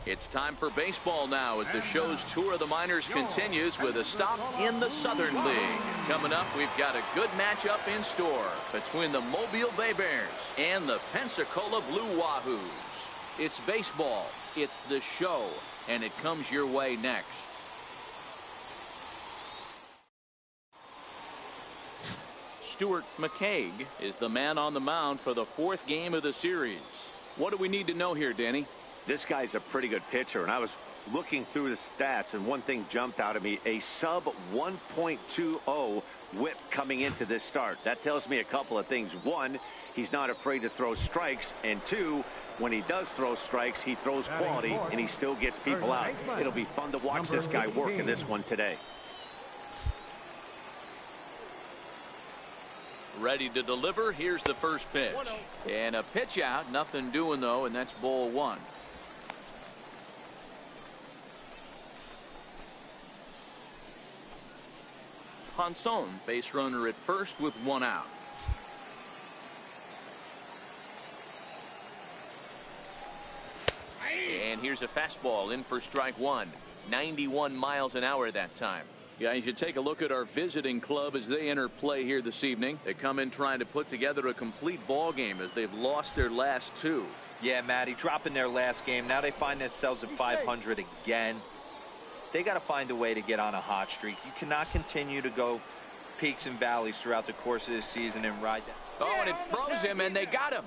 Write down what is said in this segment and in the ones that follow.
It's time for baseball now as the show's tour of the minors continues with a stop in the Southern League. Coming up, we've got a good matchup in store between the Mobile Bay Bears and the Pensacola Blue Wahoos. It's baseball, it's the show, and it comes your way next. Stuart McCaig is the man on the mound for the fourth game of the series. What do we need to know here, Danny? This guy's a pretty good pitcher, and I was looking through the stats, and one thing jumped out at me: a sub 1.20 whip coming into this start. That tells me a couple of things. One, he's not afraid to throw strikes, and two, when he does throw strikes, he throws quality, and he still gets people out. It'll be fun to watch this guy work in this one today. Ready to deliver. Here's the first pitch. And a pitch out. Nothing doing, though, and that's ball one. Ponson, base runner at first with one out. And here's a fastball in for strike one. 91 miles an hour that time. Guys, you take a look at our visiting club as they enter play here this evening. They come in trying to put together a complete ball game as they've lost their last two. Yeah, Matty, dropping their last game. Now they find themselves at 500 again. They got to find a way to get on a hot streak. You cannot continue to go peaks and valleys throughout the course of this season and ride that. Oh, and it froze him, and they got him.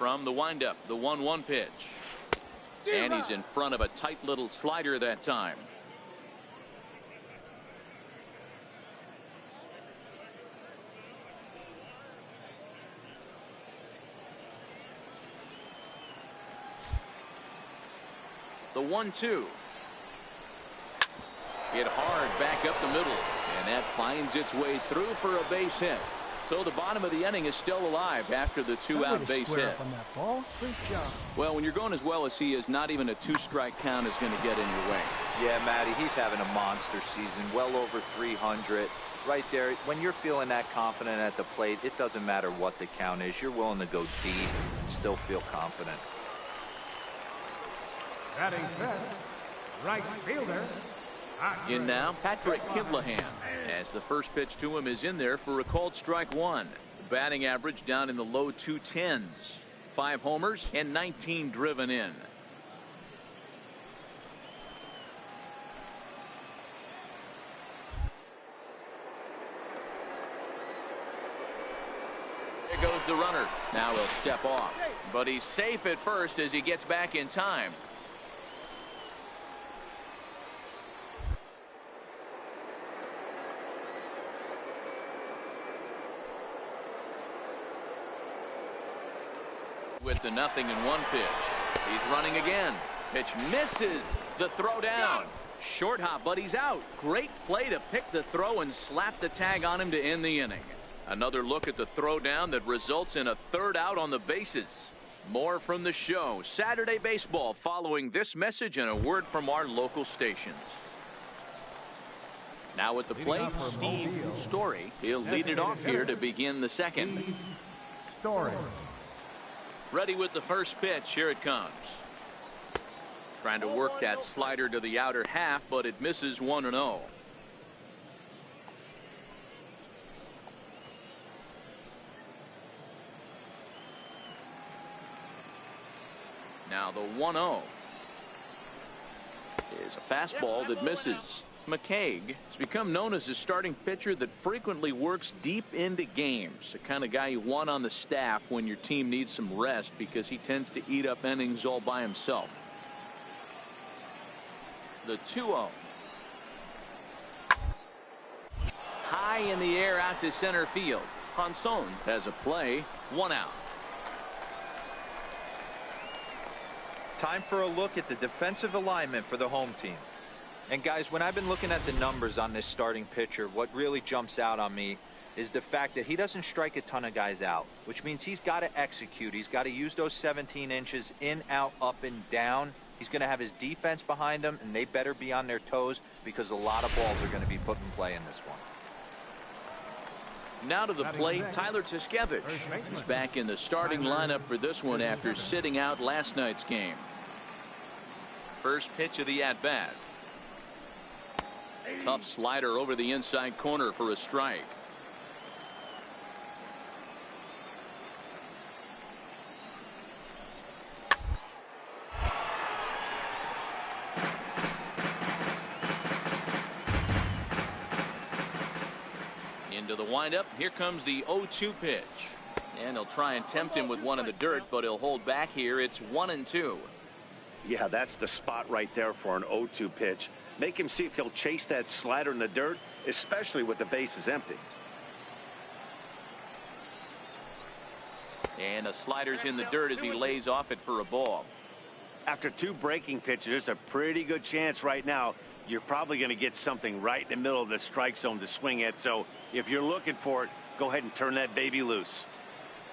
From the windup, the 1-1 pitch. And he's in front of a tight little slider that time. The 1-2. Hit hard back up the middle, and that finds its way through for a base hit. So the bottom of the inning is still alive after the two-out base hit. On that ball. Great job. Well, when you're going as well as he is, not even a two-strike count is going to get in your way. Yeah, Matty, he's having a monster season, well over 300. Right there, when you're feeling that confident at the plate, it doesn't matter what the count is. You're willing to go deep and still feel confident. Batting fifth, right fielder. In now, Patrick Kivlahan, as the first pitch to him is in there for a called strike one. The batting average down in the low 210s. 5 homers and 19 driven in. There goes the runner. Now he'll step off, but he's safe at first as he gets back in time. With the 0-1 pitch. He's running again. Pitch misses. The throw down. Short hop, but he's out. Great play to pick the throw and slap the tag on him to end the inning. Another look at the throw down that results in a third out on the bases. More from the show. Saturday baseball following this message and a word from our local stations. Now at the plate, Steve Story. He'll lead it off here to begin the second. Story. Ready with the first pitch. Here it comes. Trying to work that slider to the outer half, but it misses 1-0. Now the 1-0 is a fastball that misses. McCaig has become known as a starting pitcher that frequently works deep into games. The kind of guy you want on the staff when your team needs some rest because he tends to eat up innings all by himself. The 2-0. High in the air out to center field. Ponson has a play. 1 out. Time for a look at the defensive alignment for the home team. And guys, when I've been looking at the numbers on this starting pitcher, what really jumps out on me is the fact that he doesn't strike a ton of guys out, which means he's got to execute. He's got to use those 17 inches in, out, up, and down. He's He's going to have his defense behind him, and they better be on their toes because a lot of balls are going to be put in play in this one. Now to the plate, Tyler Tuskevich. He's back in the starting lineup for this one after sitting out last night's game. First pitch of the at-bat. Tough slider over the inside corner for a strike. Into the windup. Here comes the 0-2 pitch. And he'll try and tempt him with one in the dirt, but he'll hold back here. It's 1-2. Yeah, that's the spot right there for an 0-2 pitch. Make him see if he'll chase that slider in the dirt, especially with the bases empty. And the slider's in the dirt as he lays off it for a ball. After 2 breaking pitches, there's a pretty good chance right now you're probably going to get something right in the middle of the strike zone to swing at. So if you're looking for it, go ahead and turn that baby loose.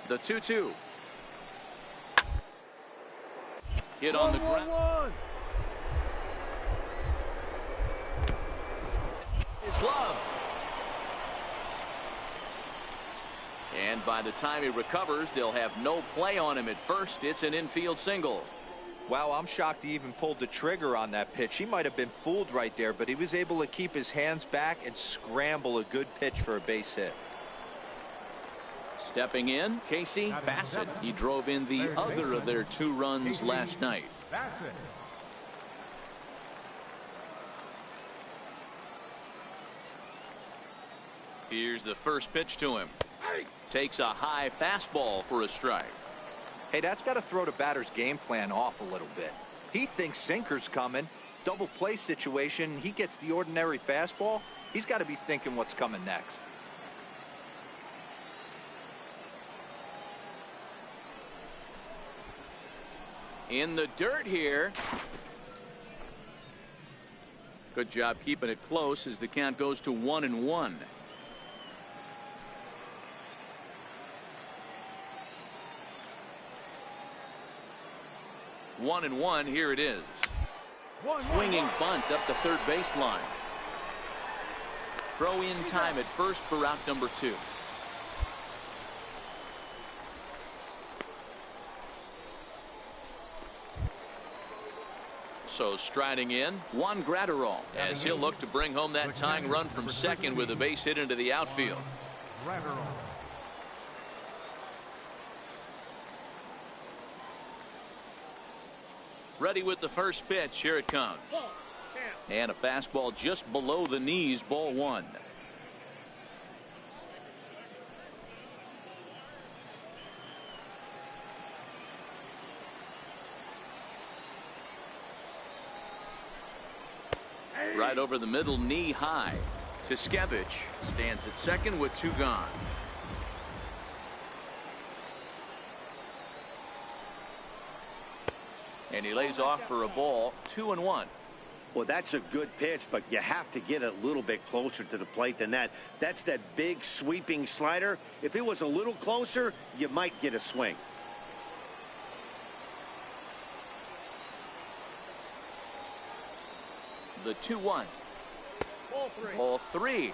The 2-2. Hit on the ground. His glove. And by the time he recovers, they'll have no play on him at first. It's an infield single. Wow, I'm shocked he even pulled the trigger on that pitch. He might have been fooled right there, but he was able to keep his hands back and scramble a good pitch for a base hit. Stepping in, Casey Bassett. He drove in the other of their 2 runs last night. Here's the first pitch to him. Takes a high fastball for a strike. Hey, that's got to throw the batter's game plan off a little bit. He thinks sinker's coming. Double play situation. He gets the ordinary fastball. He's got to be thinking what's coming next. In the dirt here. Good job keeping it close as the count goes to 1-1. One and one. Here it is. Swinging bunt up the third baseline. Throw in time at first for out number 2. So striding in, Juan Gratterall as he'll look to bring home that tying run from second with a base hit into the outfield. Ready with the first pitch. Here it comes. And a fastball just below the knees, ball 1. Right over the middle, knee high. Tuskevich stands at second with 2 gone. And he lays off for a ball. 2-1. Well, that's a good pitch, but you have to get a little bit closer to the plate than that. That's that big sweeping slider. If it was a little closer, you might get a swing. The 2-1. Ball 3.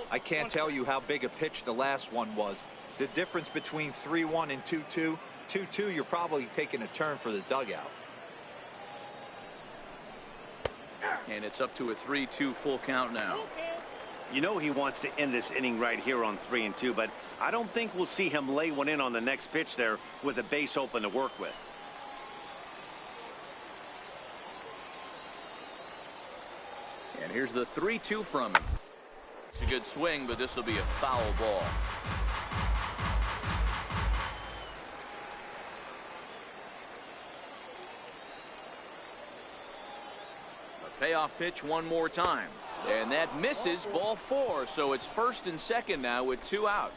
I can't tell you how big a pitch the last one was. The difference between 3-1 and 2-2. 2-2, you're probably taking a turn for the dugout. And it's up to a 3-2 full count now. You know he wants to end this inning right here on 3-2, but I don't think we'll see him lay one in on the next pitch there with a base open to work with. And here's the 3-2 from him. It's a good swing, but this will be a foul ball. A payoff pitch one more time. And that misses, ball 4. So it's first and second now with 2 out.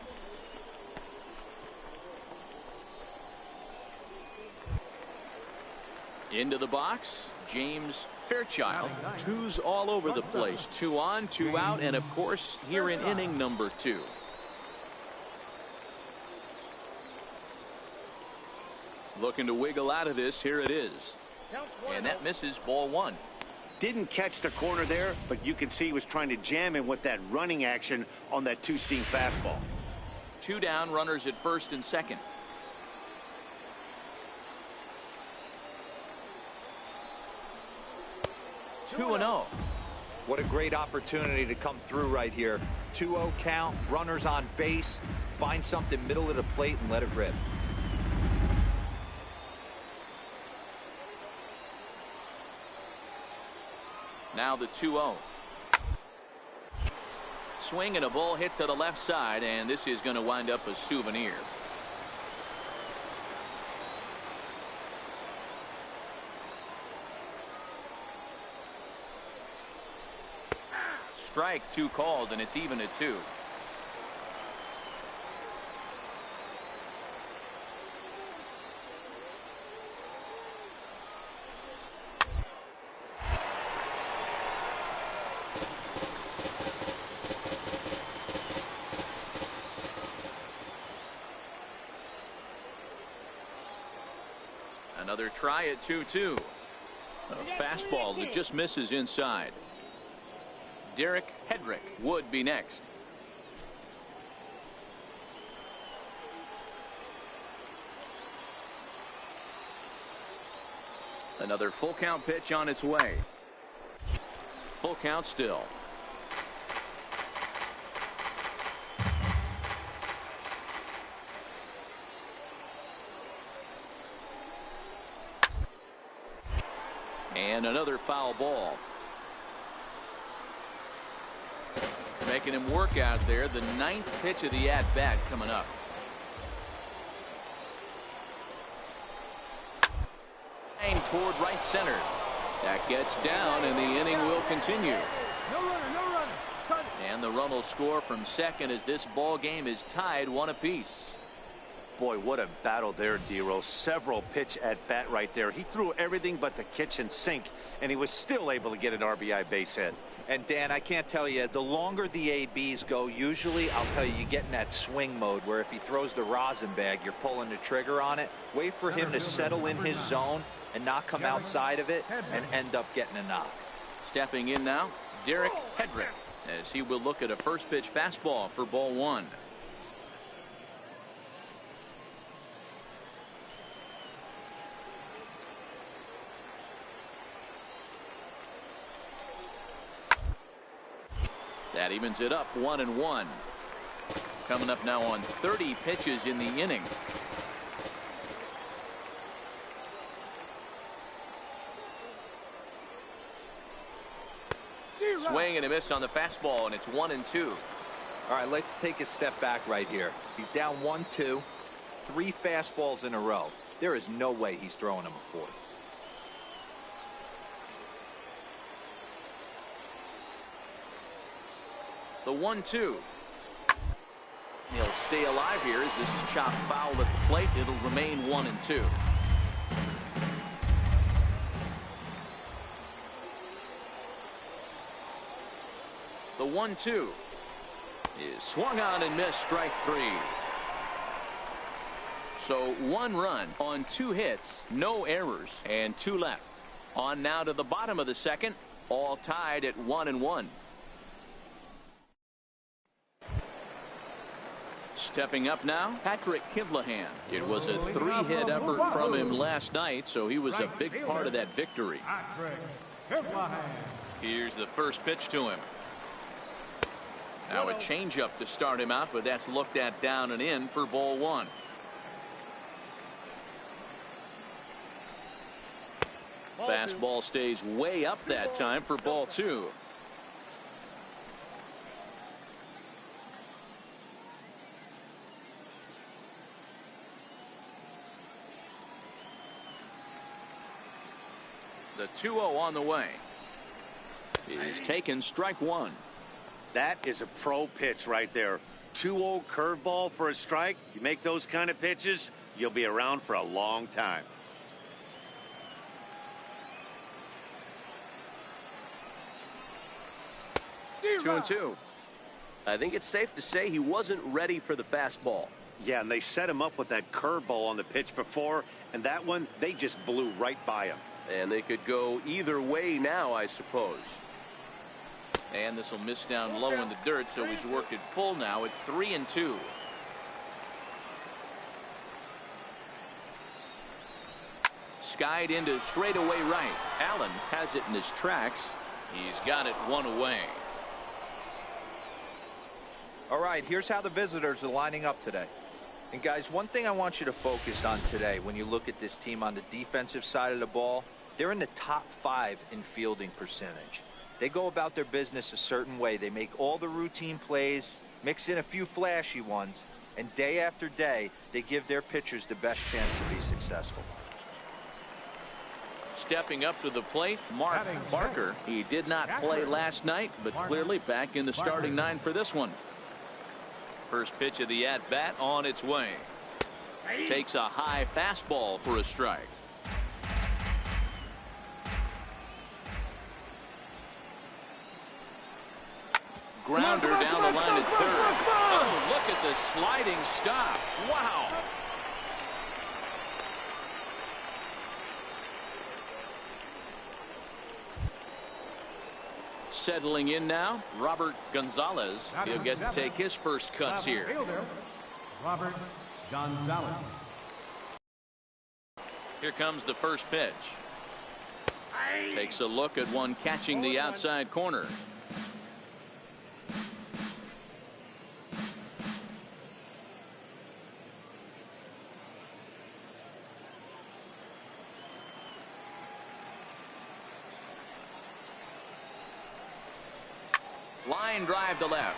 Into the box, James Fairchild. 2's all over the place. 2 on, 2 out, and of course here in inning number 2. Looking to wiggle out of this. Here it is. And that misses ball one. Didn't catch the corner there, but you can see he was trying to jam him with that running action on that two-seam fastball. 2 down, runners at first and second. 2-0. What a great opportunity to come through right here. 2-0 count, runners on base. Find something middle of the plate and let it rip. Now the 2-0. Swing and a ball hit to the left side, and this is going to wind up a souvenir. Strike 2 called, and it's even at 2. Another try at 2-2. A fastball that just misses inside. Derek Hedrick would be next. Another full count pitch on its way. Full count still. And another foul ball. Making him work out there. The 9th pitch of the at-bat coming up. And toward right center. That gets down, and the inning will continue. No runner, no runner. Cut it. And the run will score from second as this ball game is tied 1 apiece. Boy, what a battle there, D-Rose. Several pitch at bat right there. He threw everything but the kitchen sink, and he was still able to get an RBI base hit. And Dan, I can't tell you, the longer the ABs go, usually I'll tell you, you get in that swing mode where if he throws the rosin bag, you're pulling the trigger on it. Wait for him to settle in his zone and not come outside of it and end up getting a knock. Stepping in now, Derek Hedrick, as he will look at a first pitch fastball for ball 1. That evens it up 1-1. Coming up now on 30 pitches in the inning. Swing and a miss on the fastball, and it's 1-2. All right, let's take a step back right here. He's down 1-2, 3 fastballs in a row. There is no way he's throwing him a 4th. The 1-2. He'll stay alive here as this is chopped foul at the plate. It'll remain 1-2. The 1-2 is swung on and missed, strike 3. So 1 run on 2 hits, no errors, and 2 left. On now to the bottom of the second, all tied at 1-1. Stepping up now, Patrick Kivlahan. It was a 3-hit effort from him last night, so he was a big part of that victory. Here's the first pitch to him. Now a changeup to start him out, but that's looked at down and in for ball 1. Fastball stays way up that time for ball 2. The 2-0 on the way. Is taken, strike 1. That is a pro pitch right there. 2-0 curveball for a strike. You make those kind of pitches, you'll be around for a long time. Two and two. I think it's safe to say he wasn't ready for the fastball. Yeah, and they set him up with that curveball on the pitch before, and that one, they just blew right by him. And they could go either way now, I suppose. And this will miss down low in the dirt, so he's worked it full now at 3-2. Skied into straightaway right. Allen has it in his tracks. He's got it one away. All right, here's how the visitors are lining up today. And guys, one thing I want you to focus on today when you look at this team on the defensive side of the ball, they're in the top 5 in fielding percentage. They go about their business a certain way. They make all the routine plays, mix in a few flashy ones, and day after day, they give their pitchers the best chance to be successful. Stepping up to the plate, Mark Barker. He did not play last night, but clearly back in the starting 9 for this one. First pitch of the at-bat on its way. Takes a high fastball for a strike. Grounder down the line at third. Oh, look at the sliding stop. Wow. Settling in now, Robert Gonzalez. He'll get to take his first cuts here. Robert Gonzalez. Here comes the first pitch. Takes a look at one catching the outside corner. Line drive to left.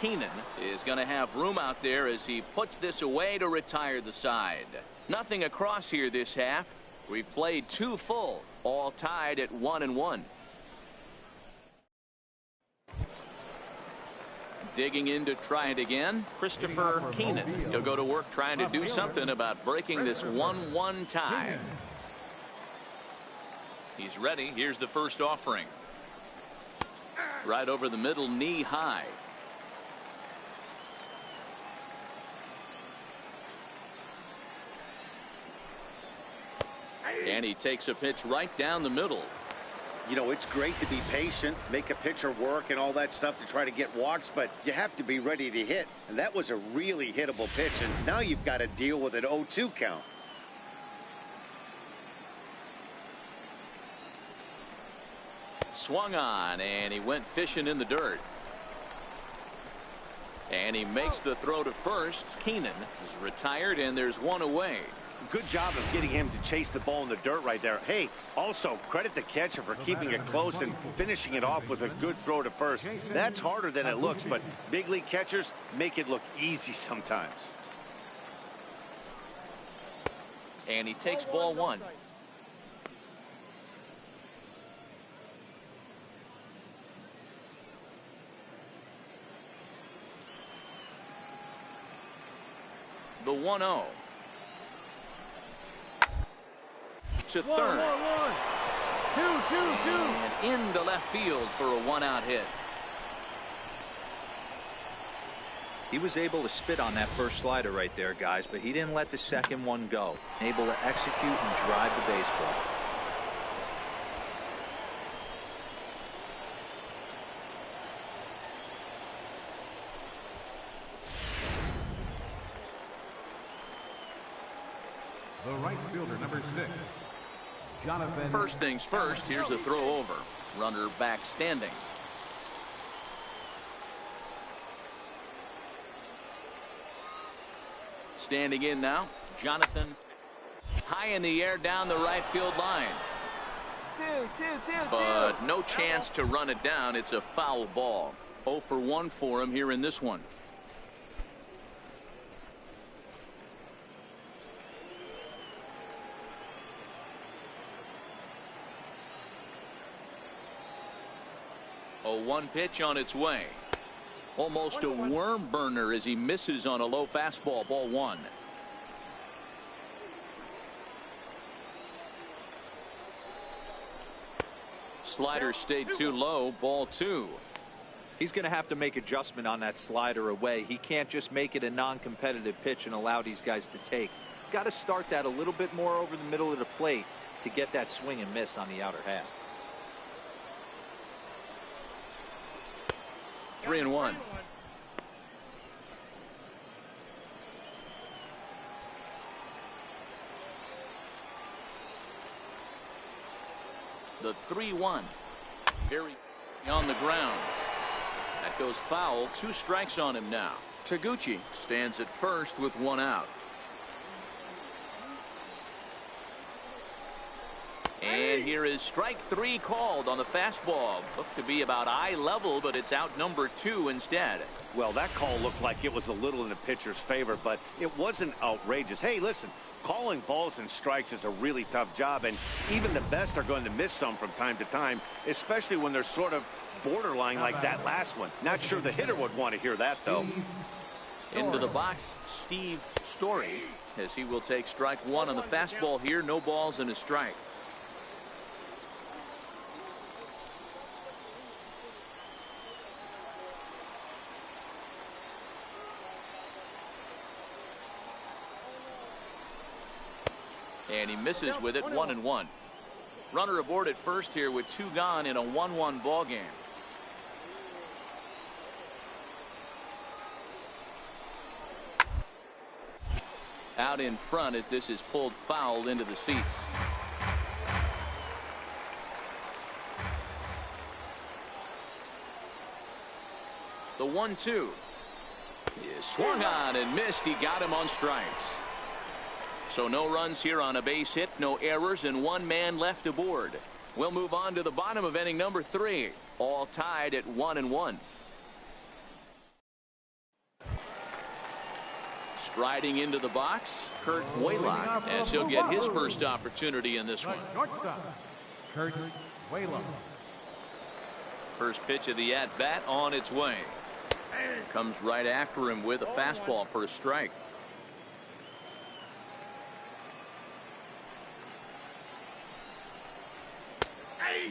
Keenan is going to have room out there as he puts this away to retire the side. Nothing across here this half. We've played 2 full, all tied at 1-1. Digging in to try it again, Christopher Keenan. He'll go to work trying to do something about breaking this 1-1 tie. He's ready. Here's the first offering. Right over the middle, knee high. And he takes a pitch right down the middle. You know, it's great to be patient, make a pitcher work and all that stuff to try to get walks, but you have to be ready to hit. And that was a really hittable pitch, and now you've got to deal with an 0-2 count. Swung on, and he went fishing in the dirt. And he makes the throw to first. Keenan is retired, and there's one away. Good job of getting him to chase the ball in the dirt right there. Hey, also credit the catcher for keeping it close and finishing it off with a good throw to first. That's harder than it looks, but big league catchers make it look easy sometimes. And he takes ball 1. The 1-0. To third. 2-2-2. And into left field for a 1-out hit. He was able to spit on that first slider right there, guys, but he didn't let the second one go. Able to execute and drive the baseball. The right fielder, number 6. Jonathan. First things first, here's a throw over. Runner back standing. Standing in now, Jonathan. High in the air down the right field line. But no chance to run it down. It's a foul ball. 0 for 1 for him here in this one. A 1 pitch on its way. Almost a worm burner as he misses on a low fastball. Ball 1. Slider stayed too low. Ball 2. He's going to have to make adjustment on that slider away. He can't just make it a non-competitive pitch and allow these guys to take. He's got to start that a little bit more over the middle of the plate. to get that swing and miss on the outer half. 3-1. The 3-1. Very on the ground. That goes foul. 2 strikes on him now. Taguchi stands at first with 1 out. And here is strike 3 called on the fastball. Looked to be about eye level, but it's out number 2 instead. Well, that call looked like it was a little in the pitcher's favor, but it wasn't outrageous. Hey, listen, calling balls and strikes is a really tough job, and even the best are going to miss some from time to time, especially when they're sort of borderline like that last one. Not sure the hitter would want to hear that, though. Into the box, Steve Story, as he will take strike 1 on the fastball here. No balls and a strike. And he misses with it. 1-1. Runner aboard at first here with 2 gone in a 1-1 ball game. Out in front as this is pulled foul into the seats. The 1-2 is swung on and missed. He got him on strikes. So no runs here on a base hit, no errors, and 1 man left aboard. We'll move on to the bottom of inning number 3. All tied at 1-1. Striding into the box, Kurt Waylock, as he'll get his first opportunity in this one. Kurt Waylock. First pitch of the at-bat on its way. Comes right after him with a fastball for a strike.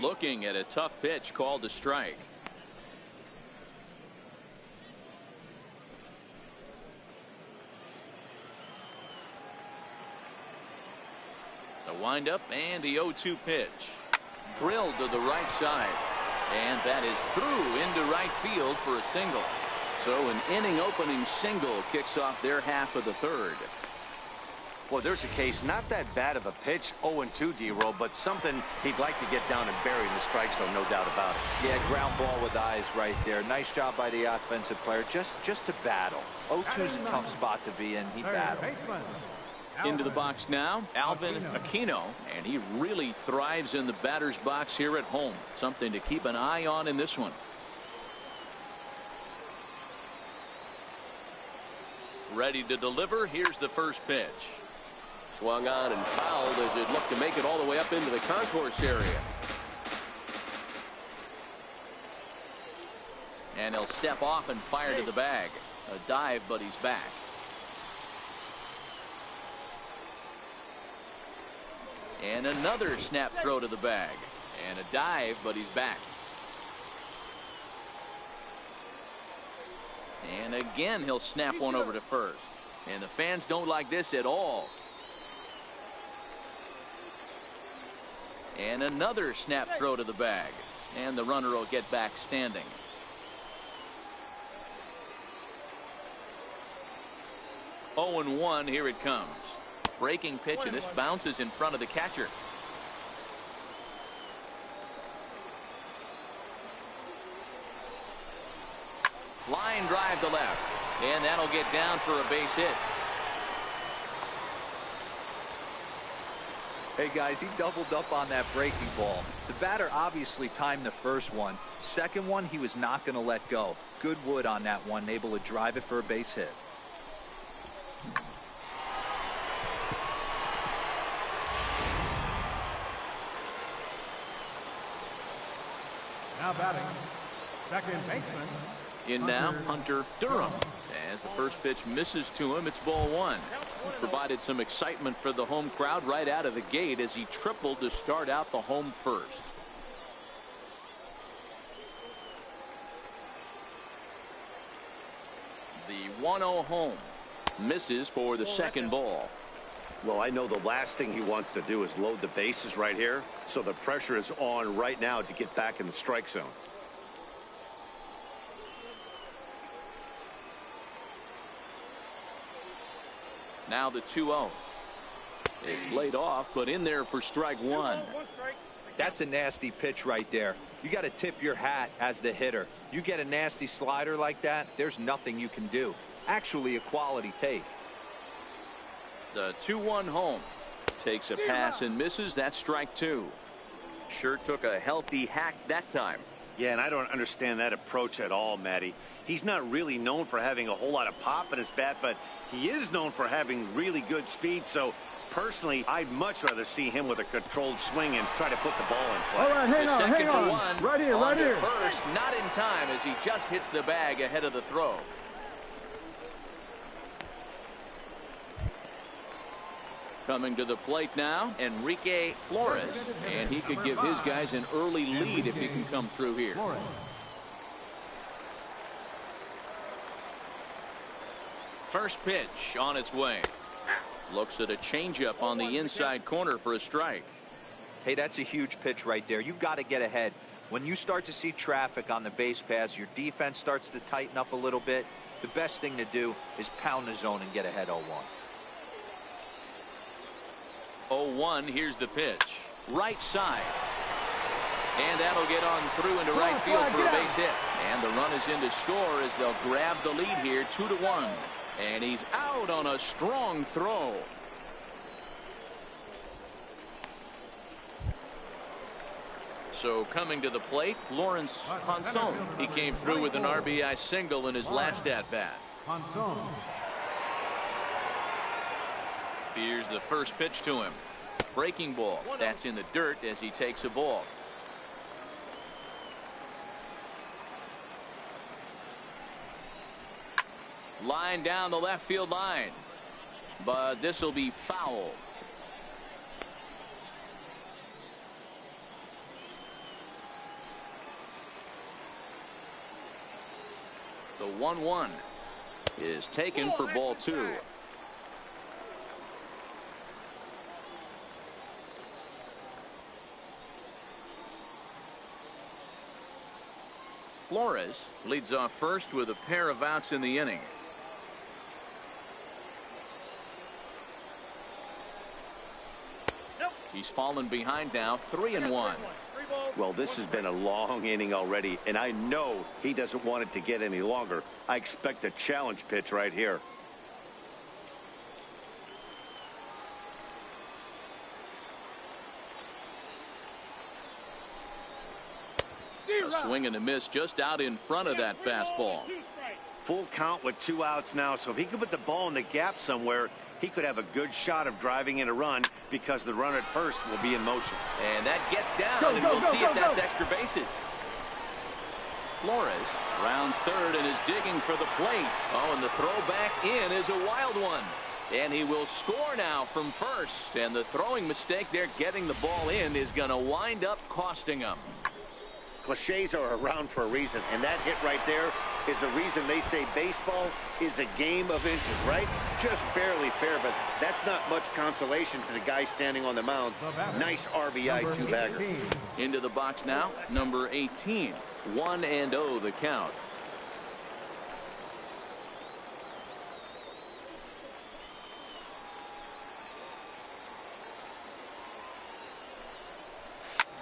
Looking at a tough pitch called a strike. The windup and the 0-2 pitch. Drilled to the right side. And that is through into right field for a single. So an inning opening single kicks off their half of the 3rd. Well, there's a case, not that bad of a pitch, 0-2, D-Roll, but something he'd like to get down and bury in the strike zone, no doubt about it. Yeah, ground ball with eyes right there. Nice job by the offensive player, just to battle. 0-2's a tough spot to be in. He battled. Into the box now, Alvin Aquino, and he really thrives in the batter's box here at home. Something to keep an eye on in this one. Ready to deliver. Here's the first pitch. Swung on and fouled as it looked to make it all the way up into the concourse area. And he'll step off and fire to the bag. A dive, but he's back. And another snap throw to the bag. And a dive, but he's back. And again, he'll snap one over to first. And the fans don't like this at all. And another snap throw to the bag. And the runner will get back standing. Oh, and 1, here it comes. Breaking pitch, and this bounces in front of the catcher. Line drive to left. And that'll get down for a base hit. Hey guys, he doubled up on that breaking ball. The batter obviously timed the first one. Second one, he was not going to let go. Good wood on that one, able to drive it for a base hit. Now batting, second baseman. In now, Hunter Durham. As the first pitch misses to him, it's ball 1. Provided some excitement for the home crowd right out of the gate as he tripled to start out the home first. The 1-0 home misses for the second ball. Well, I know the last thing he wants to do is load the bases right here, so the pressure is on right now to get back in the strike zone. Now the 2-0. It's laid off, but in there for strike one. That's a nasty pitch right there. You got to tip your hat as the hitter. You get a nasty slider like that, there's nothing you can do. Actually, a quality take. The 2-1 home. Takes a pass and misses. That's strike two. Sure took a healthy hack that time. Yeah, and I don't understand that approach at all, Matty. He's not really known for having a whole lot of pop in his bat, but he is known for having really good speed. So personally, I'd much rather see him with a controlled swing and try to put the ball in play. All right, hang on. One. Right here, right here. First, not in time as he just hits the bag ahead of the throw. Coming to the plate now, Enrique Flores, and he could give his guys an early lead if he can come through here. First pitch on its way. Looks at a changeup on the inside corner for a strike. Hey, that's a huge pitch right there. You got to get ahead. When you start to see traffic on the base paths, your defense starts to tighten up a little bit. The best thing to do is pound the zone and get ahead 0-1. 0-1, here's the pitch. Right side. And that'll get on through into right field for a base hit. And the run is in to score as they'll grab the lead here 2-1. And he's out on a strong throw. So coming to the plate, Lawrence Ponson. He came through with an RBI single in his last at-bat. Here's the first pitch to him. Breaking ball. That's in the dirt as he takes a ball. Line down the left field line. But this will be foul. The 1-1 is taken for ball two. Flores leads off first with a pair of outs in the inning. He's fallen behind now, 3-1. Well, this has been a long inning already, and I know he doesn't want it to get any longer. I expect a challenge pitch right here. A swing and a miss just out in front of that fastball. Full count with 2 outs now, so if he could put the ball in the gap somewhere, he could have a good shot of driving in a run because the runner at first will be in motion. And that gets down, and we'll see if that's extra bases. Flores rounds third and is digging for the plate. Oh, and the throw back in is a wild one. And he will score now from first. And the throwing mistake there getting the ball in is going to wind up costing him. Cliches are around for a reason, and that hit right there is the reason they say baseball is a game of inches, right? Just barely fair, but that's not much consolation to the guy standing on the mound. Nice RBI two-bagger. Into the box now, number 18. 1-0 the count.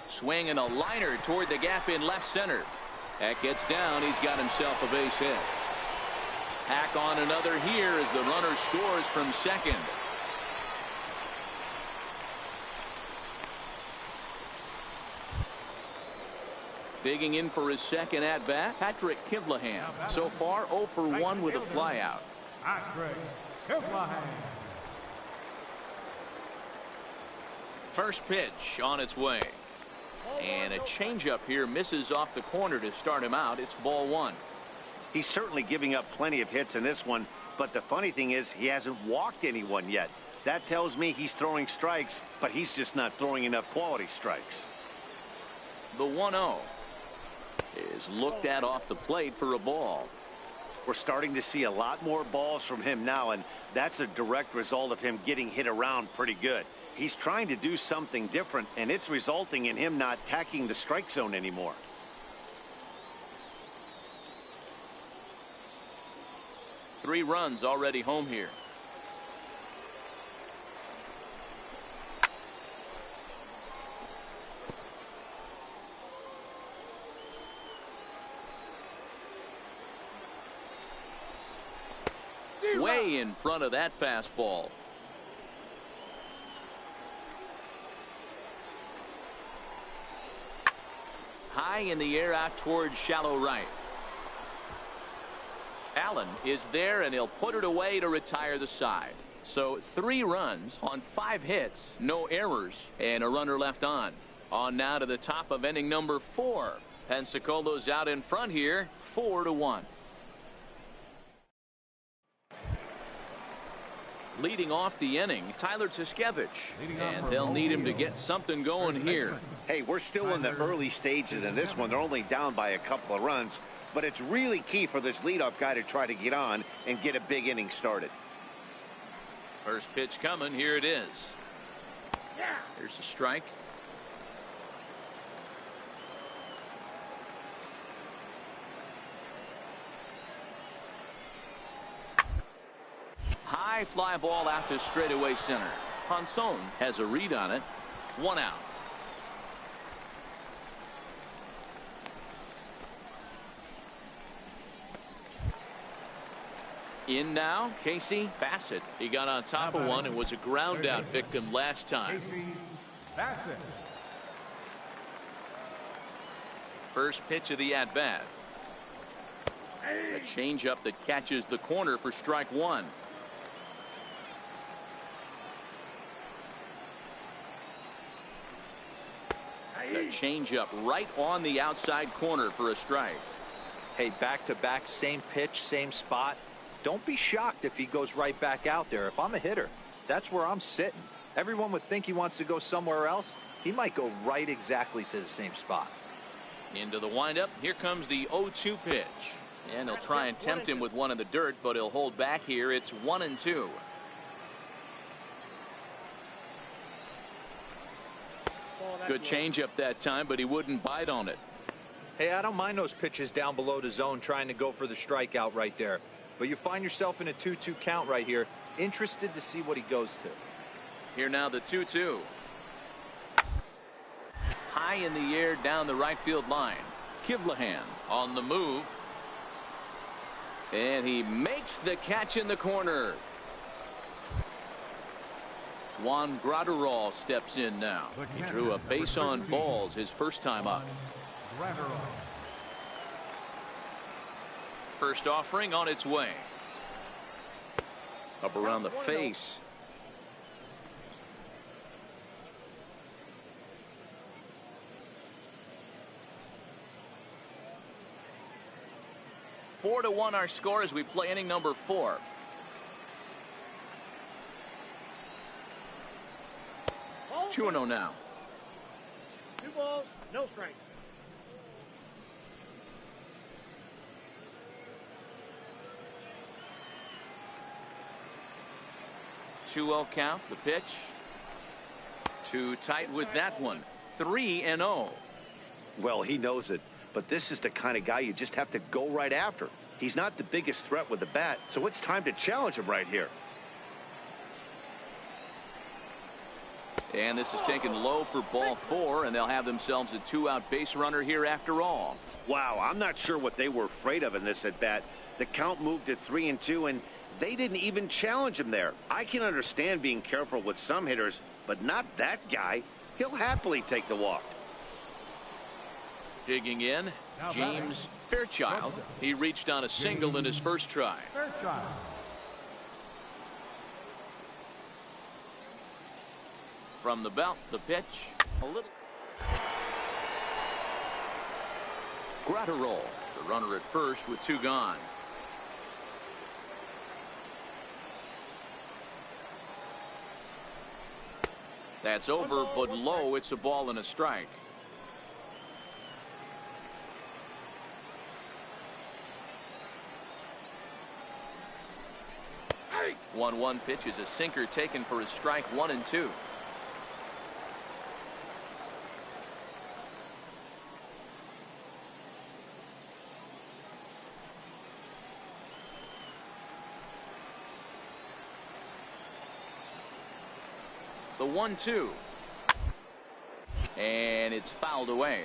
Swing and a liner toward the gap in left center. That gets down. He's got himself a base hit. Hack on another here as the runner scores from second. Digging in for his second at bat, Patrick Kivlahan. So far 0 for 1 with a flyout. First pitch on its way. And a changeup here misses off the corner to start him out. It's ball one. He's certainly giving up plenty of hits in this one, but the funny thing is he hasn't walked anyone yet. That tells me he's throwing strikes, but he's just not throwing enough quality strikes. The 1-0 is looked at off the plate for a ball. We're starting to see a lot more balls from him now, and that's a direct result of him getting hit around pretty good. He's trying to do something different, and it's resulting in him not tacking the strike zone anymore. Three runs already home here. Way in front of that fastball. High in the air out towards shallow right. Allen is there, and he'll put it away to retire the side. So 3 runs on 5 hits, no errors, and a runner left on. On now to the top of inning number 4. Pensacolo's out in front here, 4-1. Leading off the inning, Tyler Tuskevich, and they'll need him to get something going here. Hey, we're still in the early stages in this one. They're only down by a couple of runs, but it's really key for this leadoff guy to try to get on and get a big inning started. First pitch coming. Here it is. Here's a strike. High fly ball out to straightaway center. Ponson has a read on it. 1 out. In now, Casey Bassett. He got on top of one and was a ground out victim last time. Casey Bassett. First pitch of the at bat. A changeup that catches the corner for strike 1. A changeup right on the outside corner for a strike. Hey, back-to-back, same pitch, same spot. Don't be shocked if he goes right back out there. If I'm a hitter, that's where I'm sitting. Everyone would think he wants to go somewhere else. He might go right exactly to the same spot. Into the windup. Here comes the 0-2 pitch. And he'll try and tempt him with one in the dirt, but he'll hold back here. It's 1-2. Good changeup that time, but he wouldn't bite on it. Hey, I don't mind those pitches down below the zone trying to go for the strikeout right there. But you find yourself in a 2-2 count right here. Interested to see what he goes to. Here now the 2-2. High in the air down the right field line. Kivlahan on the move. And he makes the catch in the corner. Juan Graterol steps in now. He drew a base on balls his first time up. First offering on its way. Up around the face. Four to 1 our score as we play inning number 4. Ball 2-0 now. 2 balls, no strikes. Two-0 count. The pitch. Too tight with that one. 3-0. Well, he knows it, but this is the kind of guy you just have to go right after. He's not the biggest threat with the bat, so it's time to challenge him right here. And this is taken low for ball 4, and they'll have themselves a 2-out base runner here after all. Wow, I'm not sure what they were afraid of in this at bat. The count moved to 3-2, and they didn't even challenge him there. I can understand being careful with some hitters, but not that guy. He'll happily take the walk. Digging in, James Fairchild. He reached on a single in his first try. Fairchild. From the belt, the pitch. A little. Graterol, the runner at first with 2 gone. That's over, but low. It's a ball and a strike. strike. 1-1 pitch is a sinker taken for a strike 1 and 2. The 1-2. And it's fouled away.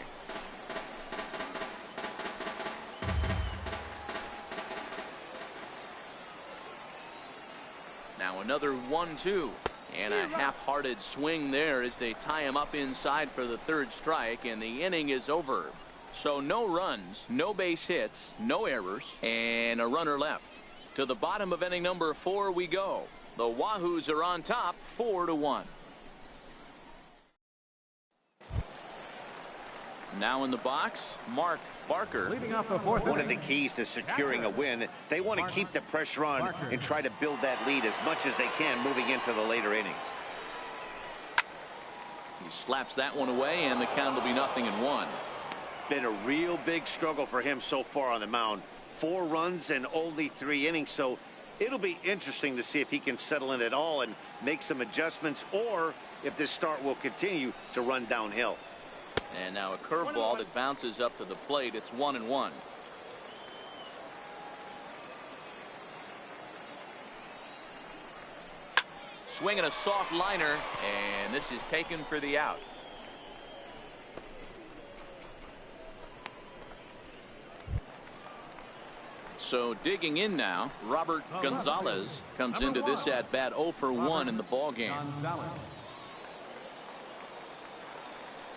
Now another 1-2. And a half-hearted swing there as they tie him up inside for the third strike, and the inning is over. So no runs, no base hits, no errors, and a runner left. To the bottom of inning number 4 we go. The Wahoos are on top 4-1. Now in the box, Mark Barker. Leading off the fourth One of inning, the keys to securing a win, they want to keep the pressure on and try to build that lead as much as they can moving into the later innings. He slaps that one away, and the count will be 0-1. Been a real big struggle for him so far on the mound. 4 runs and only 3 innings, so it'll be interesting to see if he can settle in at all and make some adjustments, or if this start will continue to run downhill. And now a curveball that bounces up to the plate. It's 1-1. Swinging a soft liner, and this is taken for the out. So digging in now, Robert Gonzalez comes into this at bat 0 for 1 in the ball game.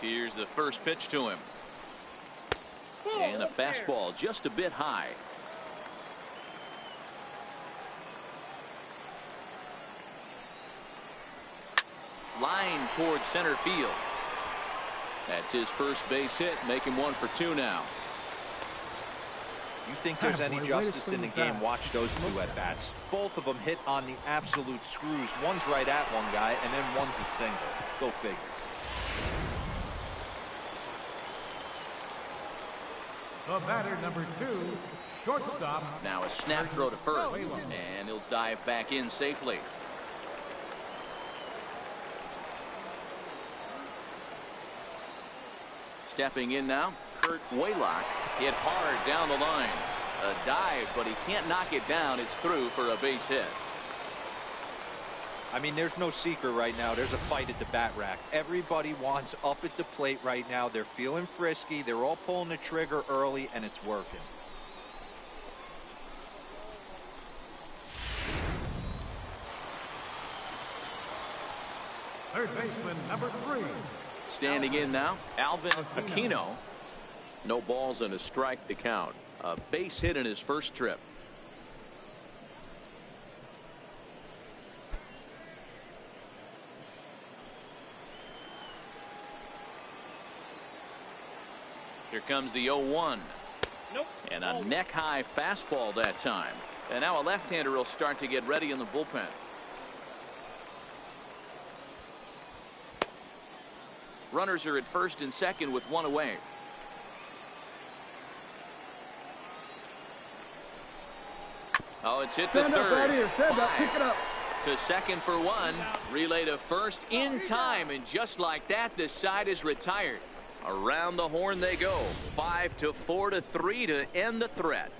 Here's the first pitch to him. And a fastball just a bit high. Line towards center field. That's his first base hit, making 1 for 2 now. You think there's any justice in the game, watch those 2 at-bats. Both of them hit on the absolute screws. One's right at one guy, and then one's a single. Go figure. the batter, number 2, shortstop. Now a snap throw to first, and he'll dive back in safely. Stepping in now, Kurt Waylock hit hard down the line. A dive, but he can't knock it down. It's through for a base hit. I mean, there's no secret right now. There's a fight at the bat rack. Everybody wants up at the plate right now. They're feeling frisky. They're all pulling the trigger early, and it's working. Third baseman, number 3. Standing in now, Alvin Aquino. No balls and a strike to count. A base hit in his first trip. Here comes the 0-1. Nope. And a neck-high fastball that time. And now a left-hander will start to get ready in the bullpen. Runners are at first and second with one away. Oh, it's hit to third. Stand up, pick it up. To second for one. Relay to first in time, and just like that, the side is retired. Around the horn they go. 5-4 to 3 to end the threat.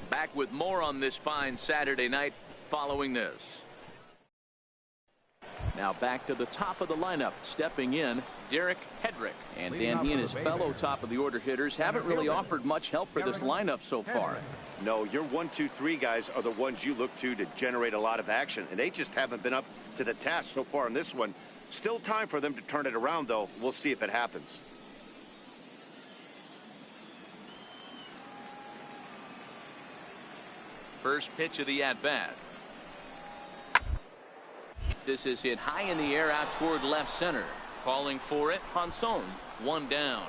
Back with more on this fine Saturday night following this. Now back to the top of the lineup. Stepping in, Derek Hedrick. And Dan, he and his fellow top of the order hitters haven't really offered much help for this lineup so far. No, your 1, 2, 3 guys are the ones you look to generate a lot of action, and they just haven't been up to the task so far in this one. Still time for them to turn it around, though. We'll see if it happens. First pitch of the at-bat. This is hit high in the air out toward left center. Calling for it, Hanson. One down.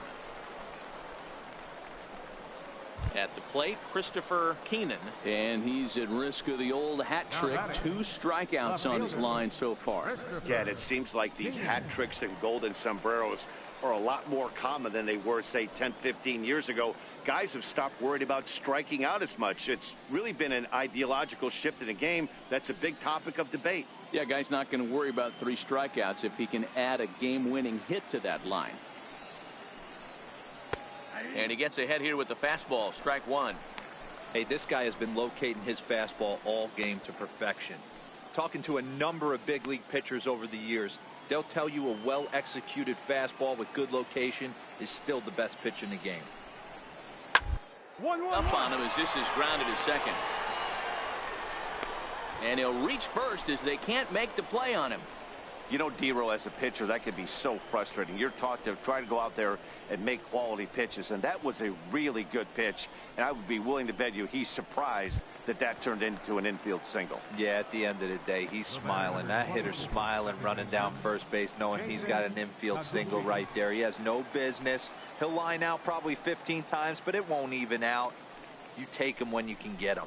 At the plate, Christopher Keenan. And he's at risk of the old hat trick. 2 strikeouts on his line so far. Yeah, it seems like these hat tricks and golden sombreros are a lot more common than they were, say, 10, 15 years ago. guys have stopped worried about striking out as much. It's really been an ideological shift in the game that's a big topic of debate. Yeah, guy's not going to worry about 3 strikeouts if he can add a game-winning hit to that line. And he gets ahead here with the fastball. Strike 1. Hey, this guy has been locating his fastball all game to perfection. Talking to a number of big league pitchers over the years, they'll tell you a well-executed fastball with good location is still the best pitch in the game. Up on him as this is grounded to second. And he'll reach first as they can't make the play on him. You know, D-Row, as a pitcher, that can be so frustrating. You're taught to try to go out there and make quality pitches, and that was a really good pitch, and I would be willing to bet you he's surprised that that turned into an infield single. Yeah, at the end of the day, he's smiling. That hitter's smiling, running down first base, knowing he's got an infield single right there. He has no business. He'll line out probably 15 times, but it won't even out. You take him when you can get him.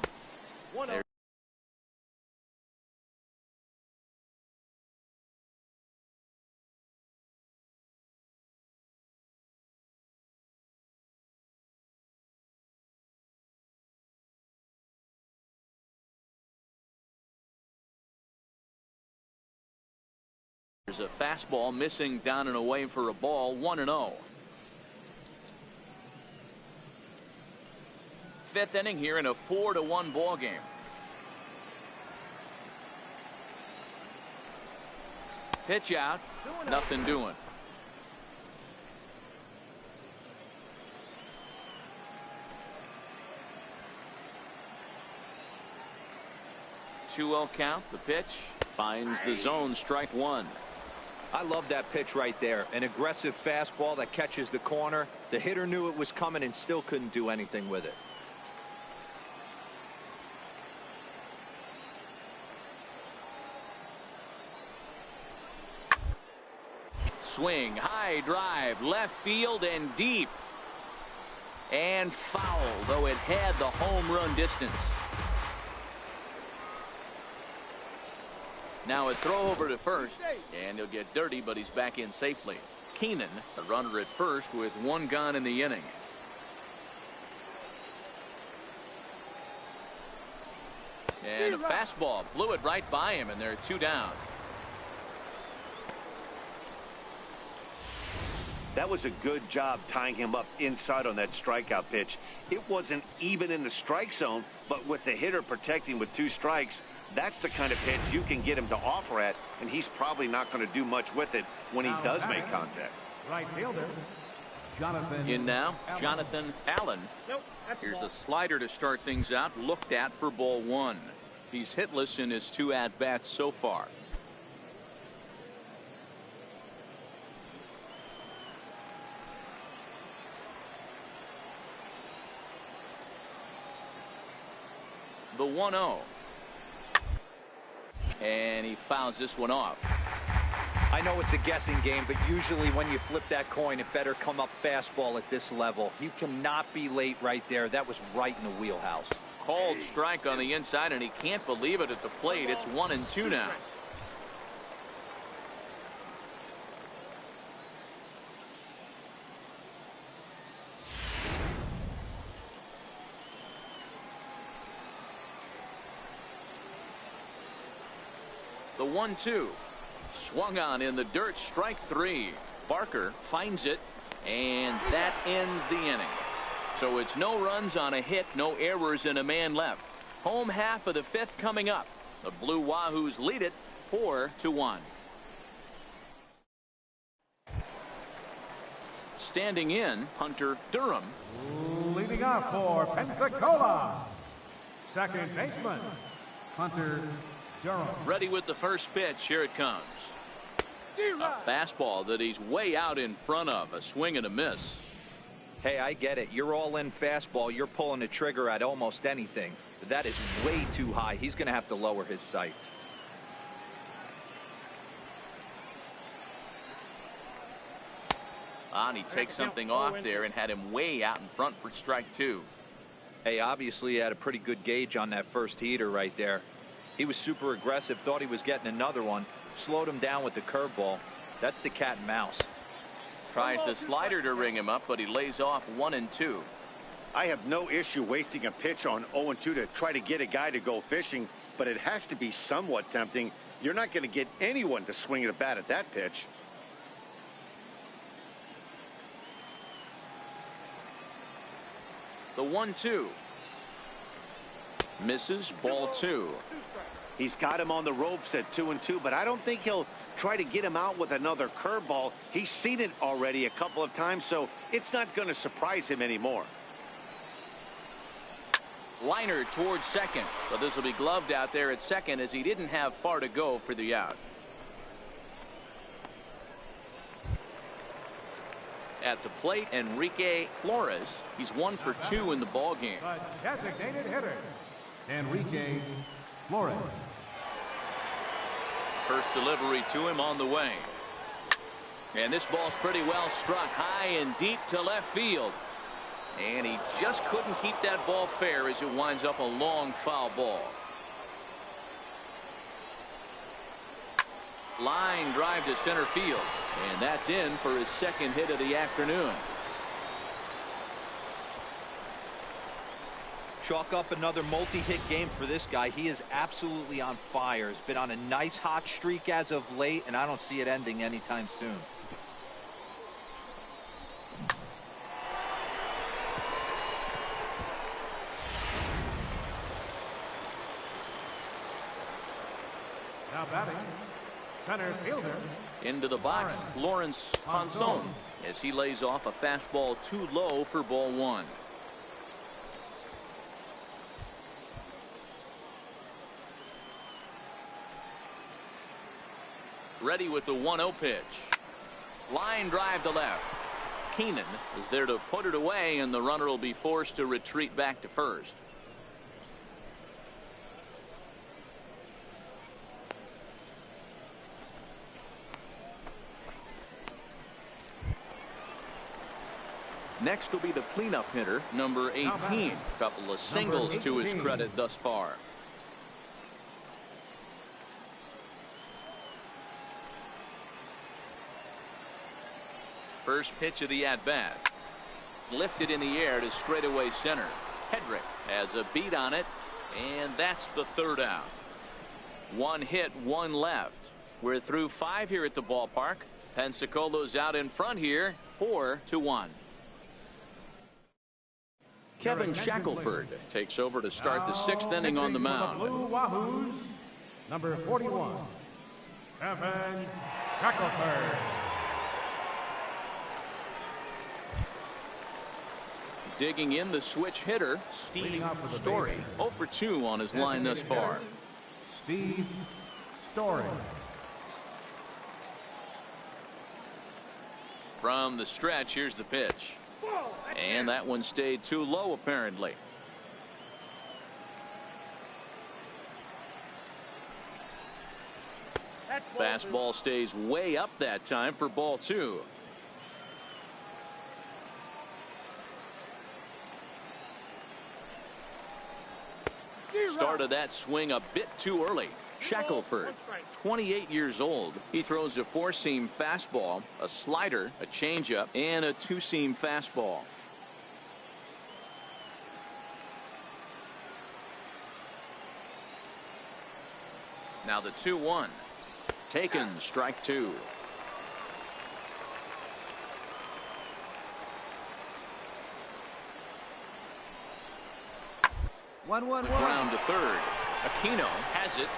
There's a fastball missing down and away for a ball. 1-0. 5th inning here in a 4-1 ball game. Pitch out. Nothing doing. Two-0 count. The pitch finds the zone. Strike 1. I love that pitch right there. An aggressive fastball that catches the corner. The hitter knew it was coming and still couldn't do anything with it. Swing, high drive, left field and deep. And foul, though it had the home run distance. Now a throw over to first, and he'll get dirty, but he's back in safely. Keenan, the runner at first, with 1 gone in the inning. And a fastball blew it right by him, and they're 2 down. That was a good job tying him up inside on that strikeout pitch. It wasn't even in the strike zone, but with the hitter protecting with 2 strikes, that's the kind of pitch you can get him to offer at, and he's probably not going to do much with it when he does make contact. Right fielder, Jonathan. In now, Jonathan Allen. Here's a slider to start things out, looked at for ball 1. He's hitless in his 2 at-bats so far. The 1-0. And he fouls this one off. I know it's a guessing game, but usually when you flip that coin, it better come up fastball at this level. You cannot be late right there. That was right in the wheelhouse. Called strike on the inside, and he can't believe it at the plate. It's 1-2 now. The 1-2. Swung on in the dirt. Strike 3. Barker finds it, and that ends the inning. So it's no runs on a hit, no errors, and a man left. Home half of the 5th coming up. The Blue Wahoos lead it 4-1. Standing in, Hunter Durham. Leading off for Pensacola, second baseman, Hunter Durham. Ready with the first pitch. Here it comes. A fastball that he's way out in front of. A swing and a miss. Hey, I get it. You're all in fastball. You're pulling the trigger at almost anything. But that is way too high. He's going to have to lower his sights. And he takes something off there and had him way out in front for strike 2. Hey, obviously he had a pretty good gauge on that first heater right there. He was super aggressive, thought he was getting another one, slowed him down with the curveball. That's the cat and mouse. Tries the slider to ring him up, but he lays off 1-2. I have no issue wasting a pitch on 0-2 to try to get a guy to go fishing, but it has to be somewhat tempting. You're not going to get anyone to swing at a bat at that pitch. The 1-2. Misses, ball 2. He's got him on the ropes at 2-2, but I don't think he'll try to get him out with another curveball. He's seen it already a couple of times, so it's not going to surprise him anymore. Liner towards second, but this will be gloved out there at second as he didn't have far to go for the out. At the plate, Enrique Flores. He's 1 for 2 in the ball game. The designated hitter, Enrique Flores. First delivery to him on the way. And this ball's pretty well struck high and deep to left field. And he just couldn't keep that ball fair as it winds up a long foul ball. Line drive to center field. And that's in for his second hit of the afternoon. Chalk up another multi-hit game for this guy. He is absolutely on fire. He's been on a nice hot streak as of late, and I don't see it ending anytime soon. Now batting, center fielder. Into the box, Lawrence Ponson, as he lays off a fastball too low for ball 1. Ready with the 1-0 pitch. Line drive to left. Keenan is there to put it away, and the runner will be forced to retreat back to first. Next will be the cleanup hitter, number 18. A couple of singles to his credit thus far. First pitch of the at-bat. Lifted in the air to straightaway center. Hedrick has a beat on it, and that's the third out. 1 hit, 1 left. We're through 5 here at the ballpark. Pensacolo's out in front here, 4-1. Kevin Shackelford takes over to start the 6th inning on the mound. Blue Wahoos, number 41, Kevin Shackelford. Digging in the switch hitter, Steve Story. 0 for 2 on his line thus far. Steve Story. From the stretch, here's the pitch. And that one stayed too low, apparently. Fastball stays way up that time for ball 2. Started that swing a bit too early. Shackelford, 28 years old. He throws a 4-seam fastball, a slider, a changeup, and a 2-seam fastball. Now the 2-1. Taken, strike 2. Ground to third. Aquino has it.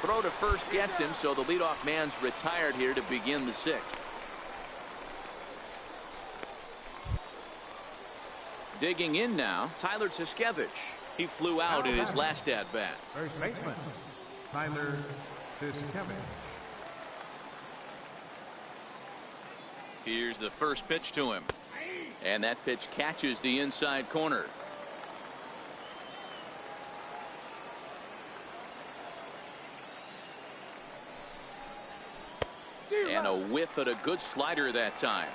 Throw to first gets him, so the leadoff man's retired here to begin the 6th. Digging in now, Tyler Tuskevich. He flew out in his last at-bat. First baseman, Tyler Tuskevich. Here's the first pitch to him. And that pitch catches the inside corner. And a whiff at a good slider that time.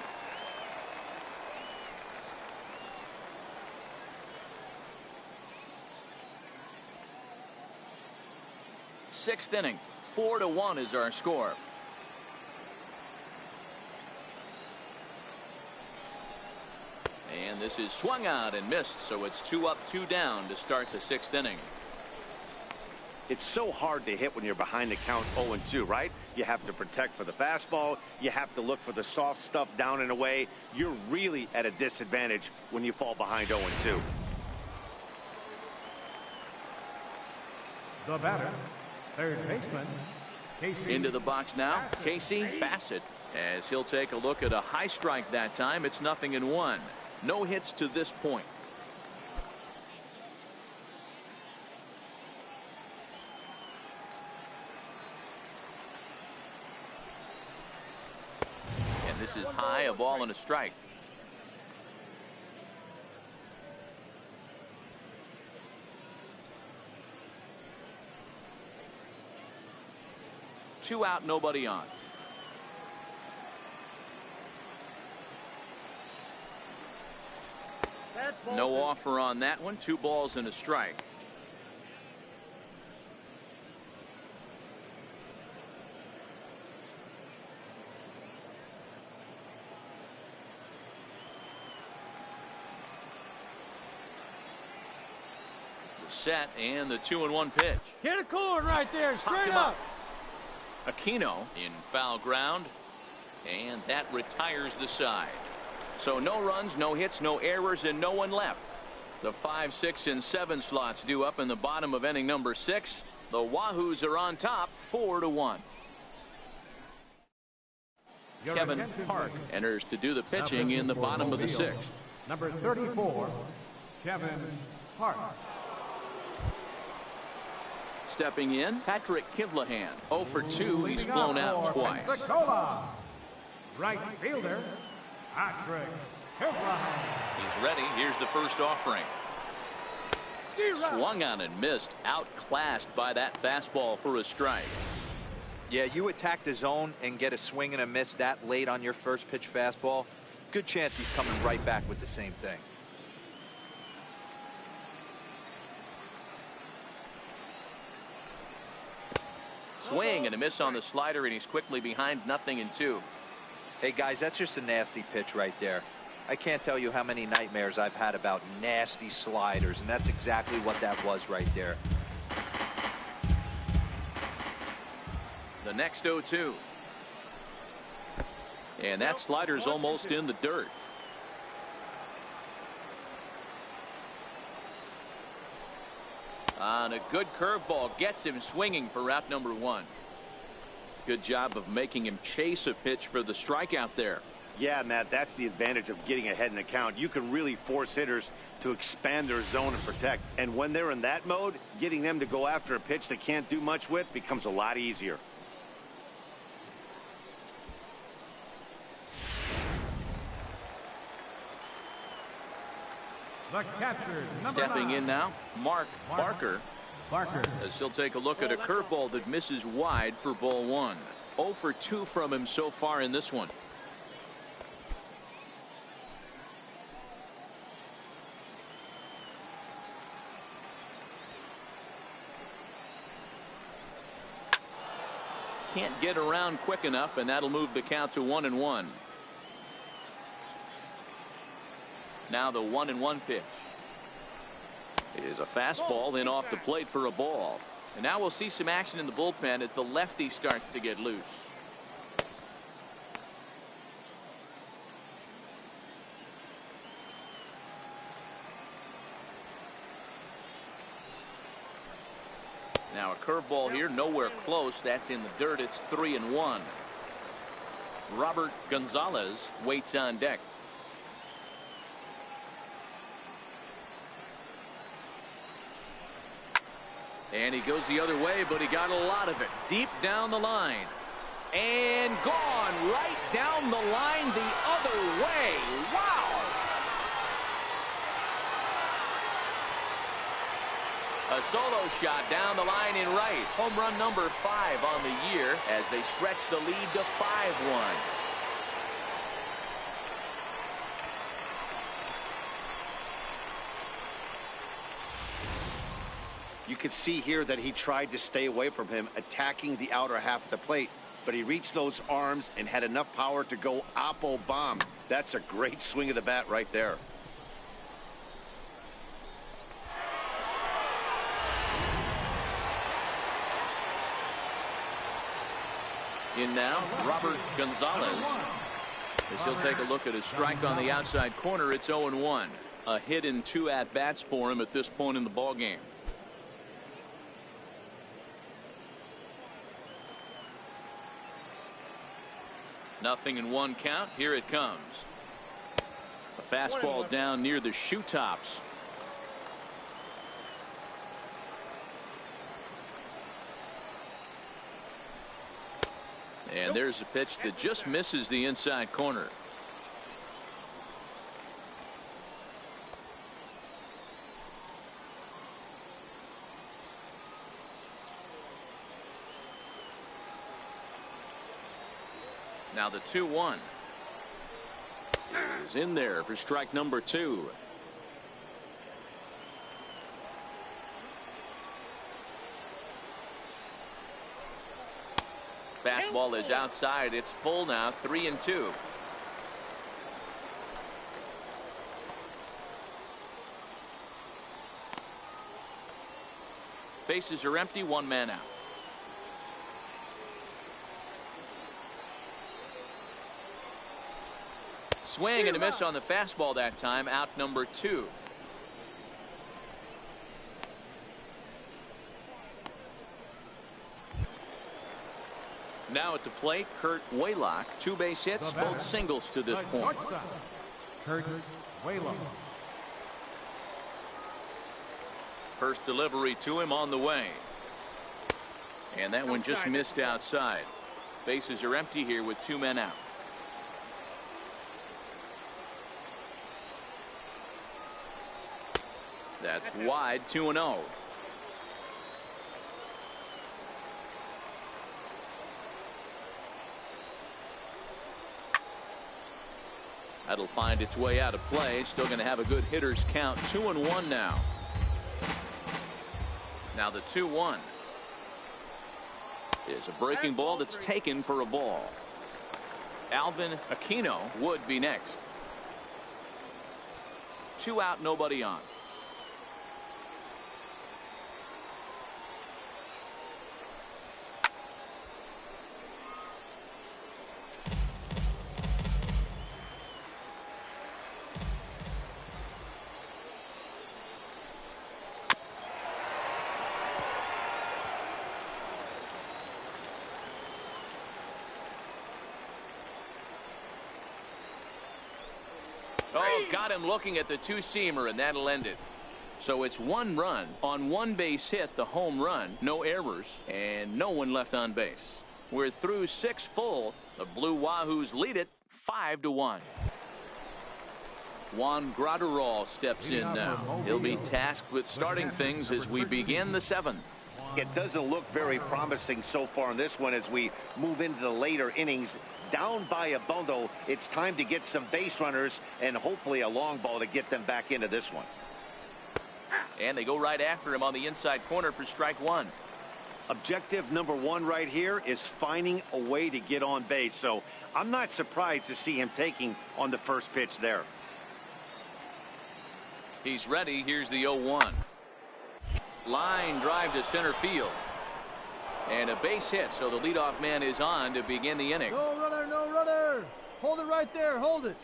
Sixth inning, 4-1 is our score. And this is swung out and missed, so it's 2 up, 2 down to start the 6th inning. It's so hard to hit when you're behind the count 0-2, right? You have to protect for the fastball. You have to look for the soft stuff down and away. You're really at a disadvantage when you fall behind 0-2. The batter, third baseman, Casey. Into the box now, Casey Bassett, as he'll take a look at a high strike that time. It's 0-1. No hits to this point. And this is high, a ball and a strike. Two out, nobody on. No offer on that one. 2 balls and a strike. The set and the 2-1 pitch. Hit a cord right there, straight up. Aquino in foul ground, and that retires the side. So no runs, no hits, no errors, and no one left. The 5, 6, and 7 slots due up in the bottom of inning number 6. The Wahoos are on top, 4-1. Kevin Park enters to do the pitching in the bottom of the 6th. Number 34, Kevin Park. Stepping in, Patrick Kivlahan. 0 for 2. He's flown out twice. Pensacola. Right fielder, Patrick Kivlahan. He's ready. Here's the first offering. Swung on and missed. Outclassed by that fastball for a strike. Yeah, you attack the zone and get a swing and a miss that late on your first pitch fastball. Good chance he's coming right back with the same thing. Swing and a miss on the slider, and he's quickly behind 0-2. Hey guys, that's just a nasty pitch right there. I can't tell you how many nightmares I've had about nasty sliders, and that's exactly what that was right there. The next 0-2. And that slider's almost in the dirt. On a good curveball, gets him swinging for route number 1. Good job of making him chase a pitch for the strikeout there. Yeah, Matt, that's the advantage of getting ahead in the count. You can really force hitters to expand their zone and protect. And when they're in that mode, getting them to go after a pitch they can't do much with becomes a lot easier. The catcher, number Stepping 9. in now, Mark Barker. As he'll take a look at a curveball that misses wide for ball 1. 0 for 2 from him so far in this one. Can't get around quick enough, and that'll move the count to 1-1. Now the 1-1 pitch. It is a fastball in off the plate for a ball. And now we'll see some action in the bullpen as the lefty starts to get loose. Now a curveball here, nowhere close. That's in the dirt. It's 3-1. Robert Gonzalez waits on deck. And he goes the other way, but he got a lot of it deep down the line. And gone right down the line the other way. Wow! A solo shot down the line in right. Home run number 5 on the year as they stretch the lead to 5-1. You could see here that he tried to stay away from him, attacking the outer half of the plate, but he reached those arms and had enough power to go oppo bomb. That's a great swing of the bat right there. In now, Robert Gonzalez. As he'll take a look at his strike on the outside corner, it's 0-1. A hit in 2 at-bats for him at this point in the ballgame. Nothing in 1 count. Here it comes. A fastball down near the shoe tops. And there's a pitch that just misses the inside corner. Now the 2-1 is in there for strike number 2. Fastball is outside. It's full now. 3-2. Bases are empty. 1 man out. Swing and a miss on the fastball that time. Out number 2. Now at the plate, Kurt Waylock. 2 base hits, both singles to this point. Kurt Waylock. First delivery to him on the way. And that one just missed outside. Bases are empty here with 2 men out. That's wide. 2-0. That'll find its way out of play. Still going to have a good hitter's count. 2-1 now. Now the 2-1 is a breaking ball that's taken for a ball. Alvin Aquino would be next. 2 out, nobody on. Oh, got him looking at the 2-seamer, and that'll end it. So it's 1 run on 1 base hit, the home run, no errors, and no one left on base. We're through 6 full. The Blue Wahoos lead it 5-1. Juan Graterol steps in now. He'll be tasked with starting things as we begin the 7th. It doesn't look very promising so far in this one as we move into the later innings. Down by a bundle, it's time to get some base runners and hopefully a long ball to get them back into this one. And they go right after him on the inside corner for strike 1. Objective number 1 right here is finding a way to get on base. So I'm not surprised to see him taking on the first pitch there. He's ready. Here's the 0-1. Line drive to center field. And a base hit, so the leadoff man is on to begin the inning. No runner, no runner. Hold it right there. Hold it.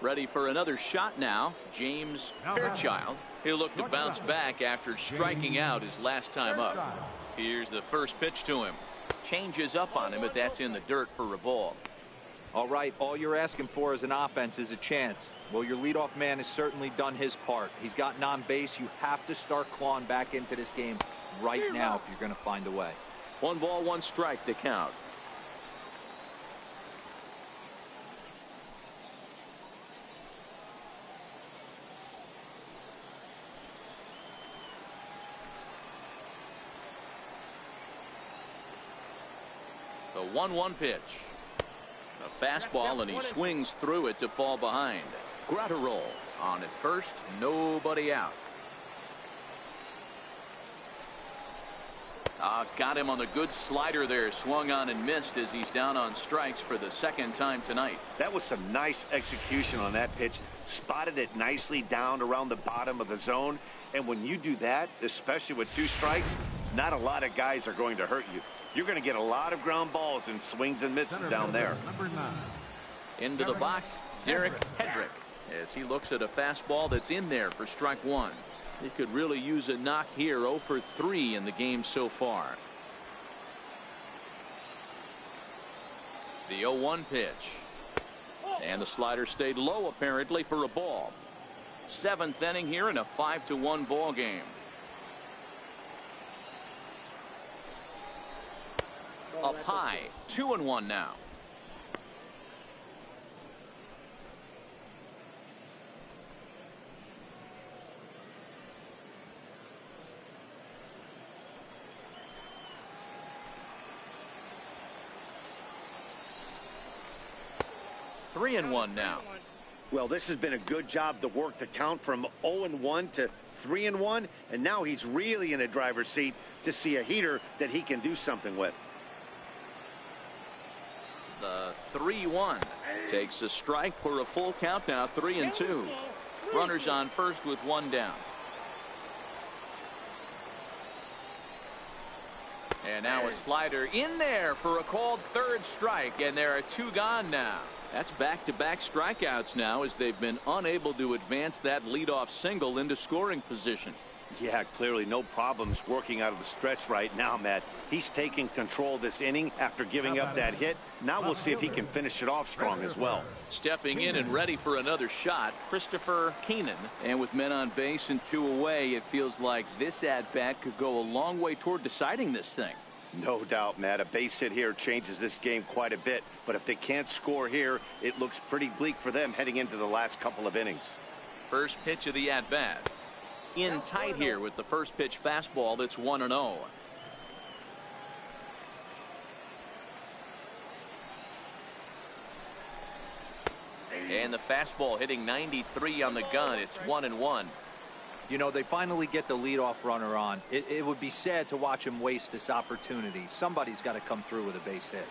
Ready for another shot now. James Fairchild. He'll look to bounce back after striking out his last time up. Here's the first pitch to him. Changes up on him, but that's in the dirt for a ball. All right, all you're asking for as an offense is a chance. Well, your leadoff man has certainly done his part. He's gotten on base. You have to start clawing back into this game right now if you're going to find a way. 1 ball, 1 strike to count. The 1-1 pitch. A fastball, and he swings through it to fall behind. Graterol on at first, nobody out. Got him on the good slider there. Swung on and missed as he's down on strikes for the 2nd time tonight. That was some nice execution on that pitch. Spotted it nicely down around the bottom of the zone. And when you do that, especially with 2 strikes, Not a lot of guys are going to hurt you. You're going to get a lot of ground balls and swings and misses down there. Number 9. Into the box, Derek Hedrick, as he looks at a fastball that's in there for strike one. He could really use a knock here. 0 for 3 in the game so far. The 0-1 pitch. And the slider stayed low apparently for a ball. 7th inning here in a 5-1 ball game. Up high, 2-1 now. Three and one now. Well, this has been a good job to work the count from 0-1 to 3-1, and now he's really in the driver's seat to see a heater that he can do something with. The 3-1 takes a strike for a full count now. 3-2. Runners on first with one down. And now a slider in there for a called third strike, and there are two gone now. That's back-to-back strikeouts now as they've been unable to advance that leadoff single into scoring position. Yeah, clearly no problems working out of the stretch right now, Matt. He's taking control this inning after giving up that hit. Now we'll see if he can finish it off strong as well. Stepping in and ready for another shot, Christopher Keenan. And with men on base and 2 away, it feels like this at-bat could go a long way toward deciding this thing. No doubt, Matt. A base hit here changes this game quite a bit. But if they can't score here, it looks pretty bleak for them heading into the last couple of innings. First pitch of the at-bat. In tight here with the first pitch fastball that's 1-0. And the fastball hitting 93 on the gun. It's 1-1. You know, they finally get the leadoff runner on. It would be sad to watch him waste this opportunity. Somebody's got to come through with a base hit.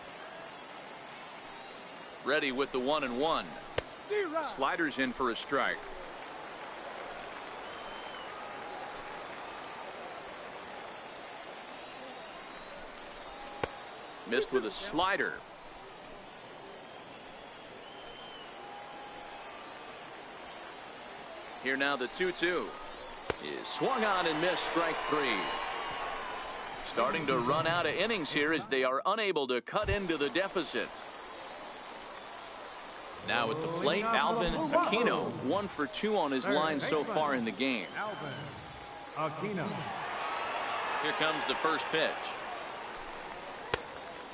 Ready with the 1-1. Sliders in for a strike. Missed with a slider. Here now the 2-2 is swung on and missed. Strike 3. Starting to run out of innings here as they are unable to cut into the deficit. Now at the plate, Alvin Aquino, 1 for 2 on his line so far in the game. Alvin Aquino. Here comes the first pitch.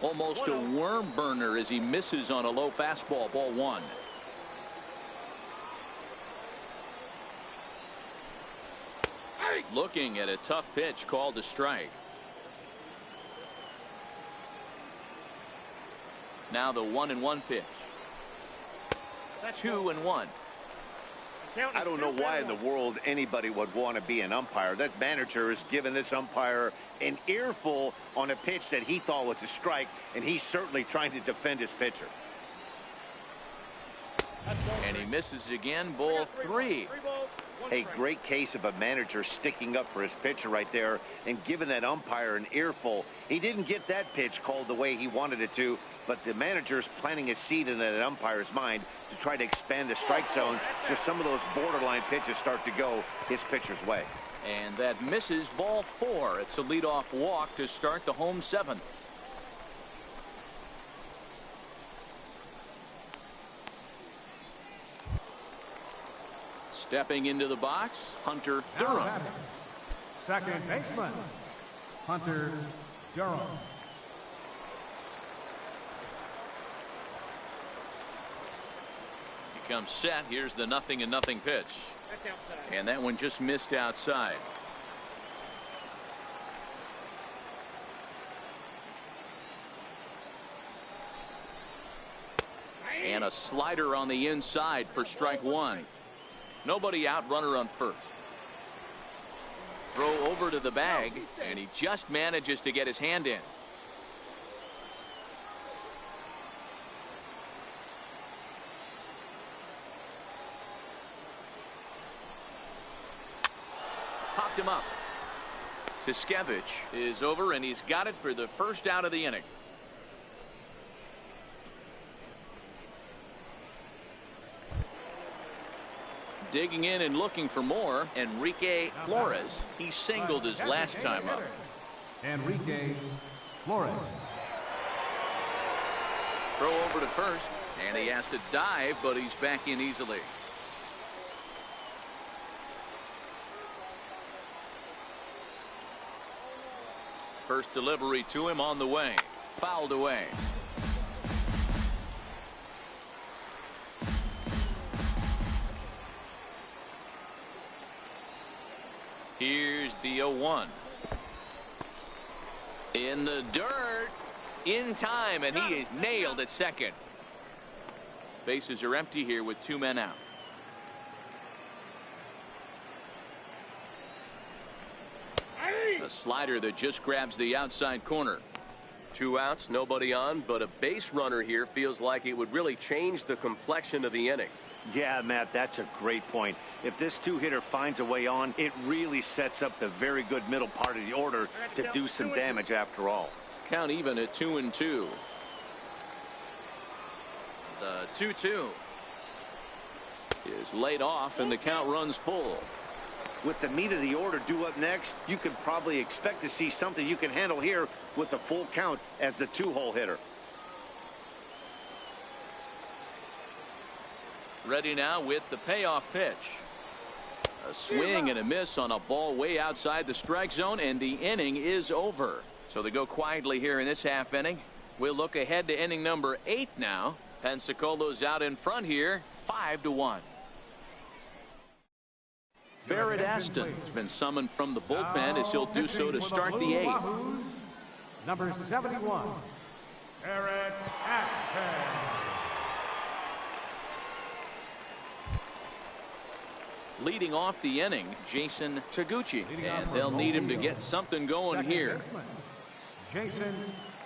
Almost a worm burner as he misses on a low fastball. Ball 1. Looking at a tough pitch called a strike. Now the 1-1 pitch. 2-1. I don't know why in the world anybody would want to be an umpire. That manager has given this umpire an earful on a pitch that he thought was a strike, and he's certainly trying to defend his pitcher. And he misses again. Ball 3. A great case of a manager sticking up for his pitcher right there and giving that umpire an earful. He didn't get that pitch called the way he wanted it to, but the manager's planting a seed in that umpire's mind to try to expand the strike zone so some of those borderline pitches start to go his pitcher's way. And that misses. Ball 4. It's a leadoff walk to start the home 7th. Stepping into the box, Hunter Durham. Second baseman, Hunter Durham. He comes set. Here's the 0-0 pitch. And that one just missed outside. And a slider on the inside for strike 1. Nobody out, runner on first. Throw over to the bag, and he just manages to get his hand in. Popped him up. Siskevich is over, and he's got it for the first out of the inning. Digging in and looking for more, Enrique Flores. He singled his last time up. Enrique Flores. Throw over to first, and he has to dive, but he's back in easily. First delivery to him on the way. Fouled away. Here's the 0-1. In the dirt. In time, and he is nailed at second. Bases are empty here with 2 men out. A slider that just grabs the outside corner. 2 outs, nobody on, but a base runner here feels like it would really change the complexion of the inning. Yeah, Matt, that's a great point. If this 2-hitter finds a way on, it really sets up the very good middle part of the order to do some damage after all. Count even at 2-2. The 2-2 is laid off, and the count runs full. With the meat of the order due up next, you can probably expect to see something you can handle here with a full count as the 2-hole hitter. Ready now with the payoff pitch. A swing and a miss on a ball way outside the strike zone, and the inning is over. So they go quietly here in this half inning. We'll look ahead to inning number 8 now. Pensacolo's out in front here, 5-1. Barrett Aston has been summoned from the bullpen as he'll do so to start the 8th. Number 71, Barrett Aston. Leading off the inning, Jason Taguchi, and they'll need him to get something going here. Jason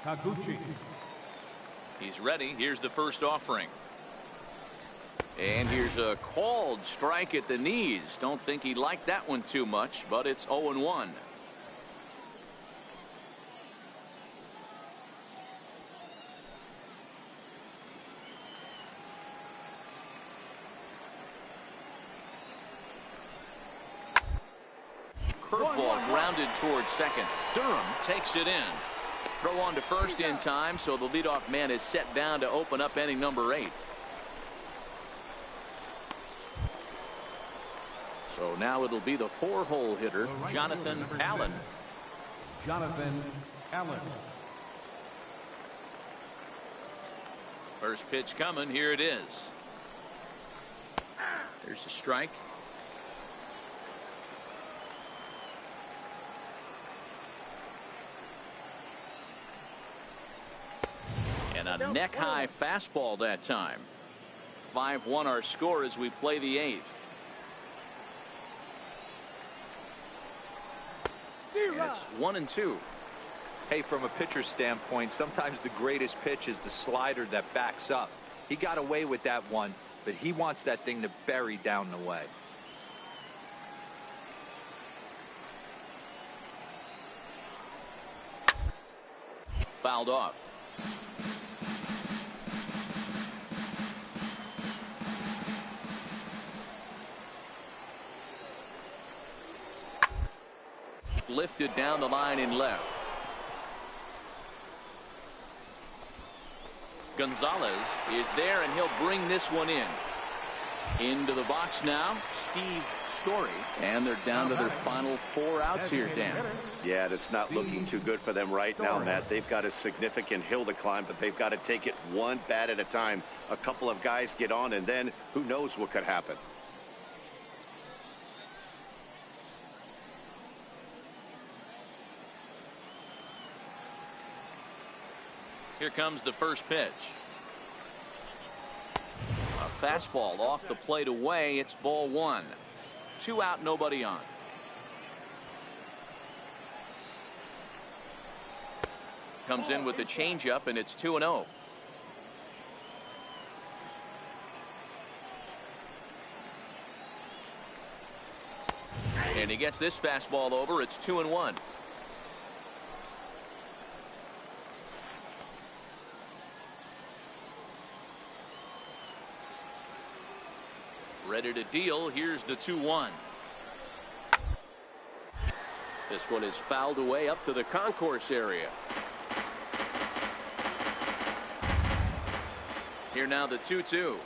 Taguchi. He's ready. Here's the first offering. And here's a called strike at the knees. Don't think he liked that one too much, but it's 0-1. Curveball grounded towards second. Durham takes it in. Throw on to first in time, so the leadoff man is set down to open up inning number 8. So now it'll be the 4-hole hitter, Jonathan Allen. Jonathan Allen. First pitch coming. Here it is. There's a strike. And a neck-high fastball that time. 5-1 our score as we play the 8th. And it's 1-2. Hey, from a pitcher's standpoint, sometimes the greatest pitch is the slider that backs up. He got away with that one, but he wants that thing to bury down the way. Fouled off. Lifted down the line in left. Gonzalez is there, and he'll bring this one in. Into the box now, Steve Story, and they're down to their final 4 outs here, Dan. Yeah, that's not looking too good for them right now, Matt. They've got a significant hill to climb, but they've got to take it one bat at a time. A couple of guys get on, and then who knows what could happen. Here comes the first pitch. A fastball off the plate away. It's ball 1. 2 out, nobody on. Comes in with the changeup, and it's 2-0. And he gets this fastball over. It's 2-1. Ready to deal. Here's the 2-1. This one is fouled away up to the concourse area. Here now the 2-2.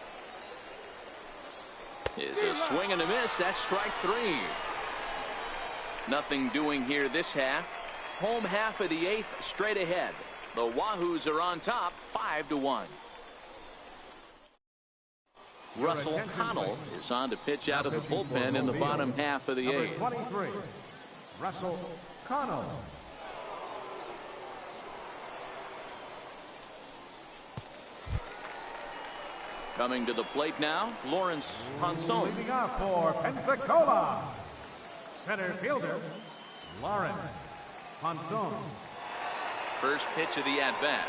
Is a swing and a miss. That's strike 3. Nothing doing here this half. Home half of the 8th straight ahead. The Wahoos are on top 5-1. Russell Connell is on to pitch out of the bullpen in the bottom half of the 8th. 23, Russell Connell. Coming to the plate now, Lawrence Ponson. Leading off for Pensacola, center fielder Lawrence Ponson. First pitch of the at-bat.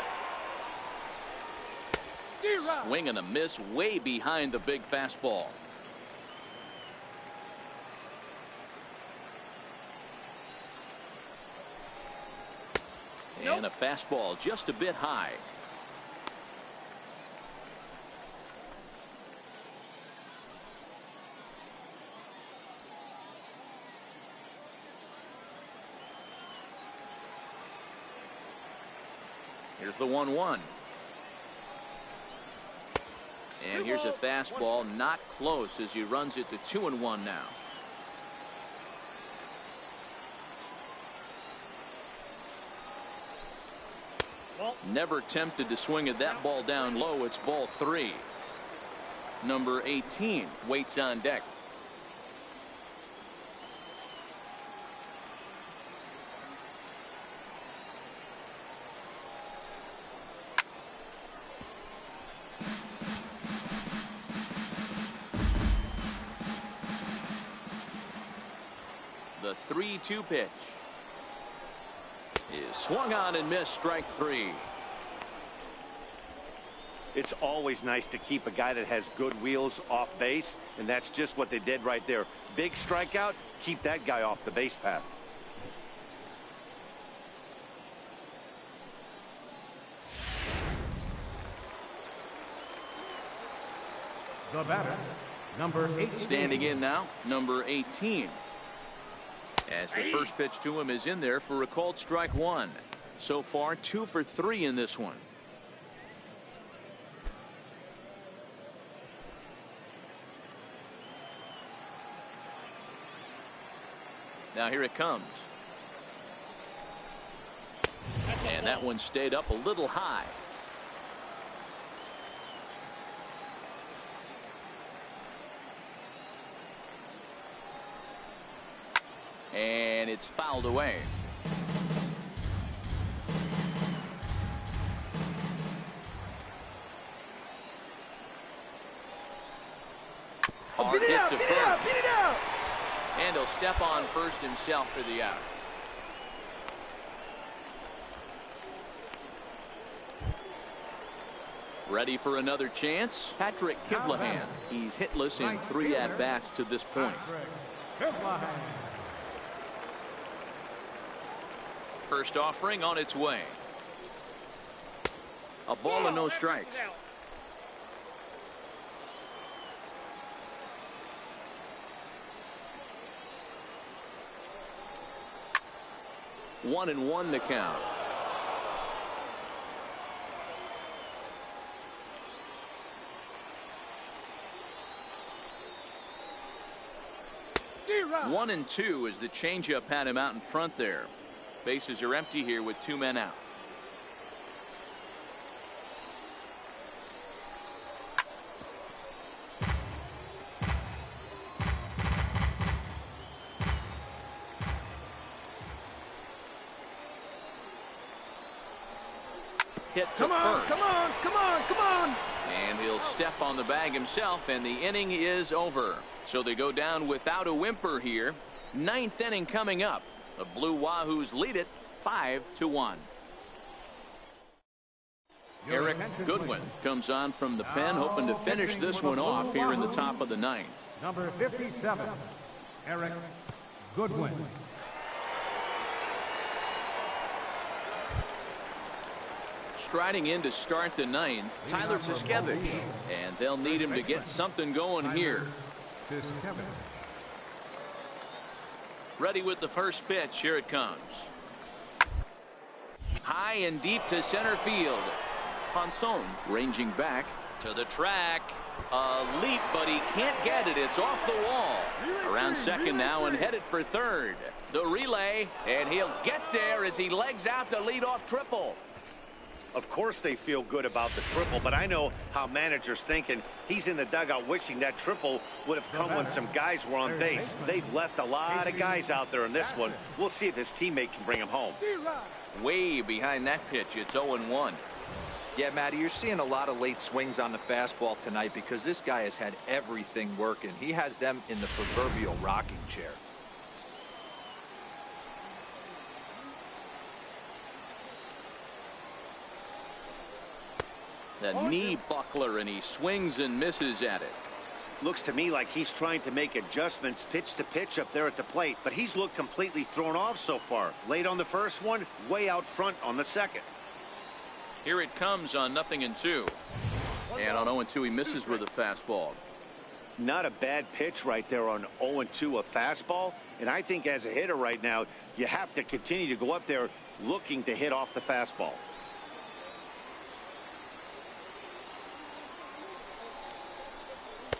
Swing and a miss way behind the big fastball. And a fastball just a bit high. Here's the 1-1. And here's a fastball not close as he runs it to 2-1 now. Never tempted to swing at that ball down low. It's ball 3. Number 18 waits on deck. The 3-2 pitch is swung on and missed. Strike 3. It's always nice to keep a guy that has good wheels off base, and that's just what they did right there. Big strikeout, keep that guy off the base path. The batter, number 18. Standing in now, number 18. As the first pitch to him is in there for a called strike 1. So far 2 for 3 in this one. Now here it comes. And that one stayed up a little high. And it's fouled away. Hard hit to first. Beat it out. And he'll step on first himself for the out. Ready for another chance? Patrick Kivlahan. He's hitless in 3 at-bats to this point. First offering on its way. A ball and no strikes. One and one the count. One and two as the changeup had him out in front there. Bases are empty here with 2 men out. Hit to first. Come on. And he'll step on the bag himself, and the inning is over. So they go down without a whimper here. 9th inning coming up. The Blue Wahoos lead it 5-1. Eric Goodwin comes on from the pen, hoping to finish this one off here in the top of the 9th. Number 57, Eric Goodwin. Striding in to start the 9th, Tyler Tuskevich, and they'll need him to get something going here. is Kevin. Ready with the first pitch. Here it comes. High and deep to center field. Ponson ranging back to the track. A leap, but he can't get it. It's off the wall. Around second now and headed for third. The relay, and he'll get there as he legs out the leadoff triple. Of course they feel good about the triple, but I know how managers thinking. He's in the dugout wishing that triple would have come when some guys were on base. They've left a lot of guys out there in this one. We'll see if his teammate can bring him home. Way behind that pitch. It's 0-1. Yeah, Matty, you're seeing a lot of late swings on the fastball tonight because this guy has had everything working. He has them in the proverbial rocking chair. The knee buckler, and he swings and misses at it. Looks to me like he's trying to make adjustments pitch to pitch up there at the plate, but he's looked completely thrown off so far. Late on the first one, way out front on the second. Here it comes on 0-2. And on 0-2, he misses with a fastball. Not a bad pitch right there on 0-2, a fastball. And I think as a hitter right now, you have to continue to go up there looking to hit off the fastball.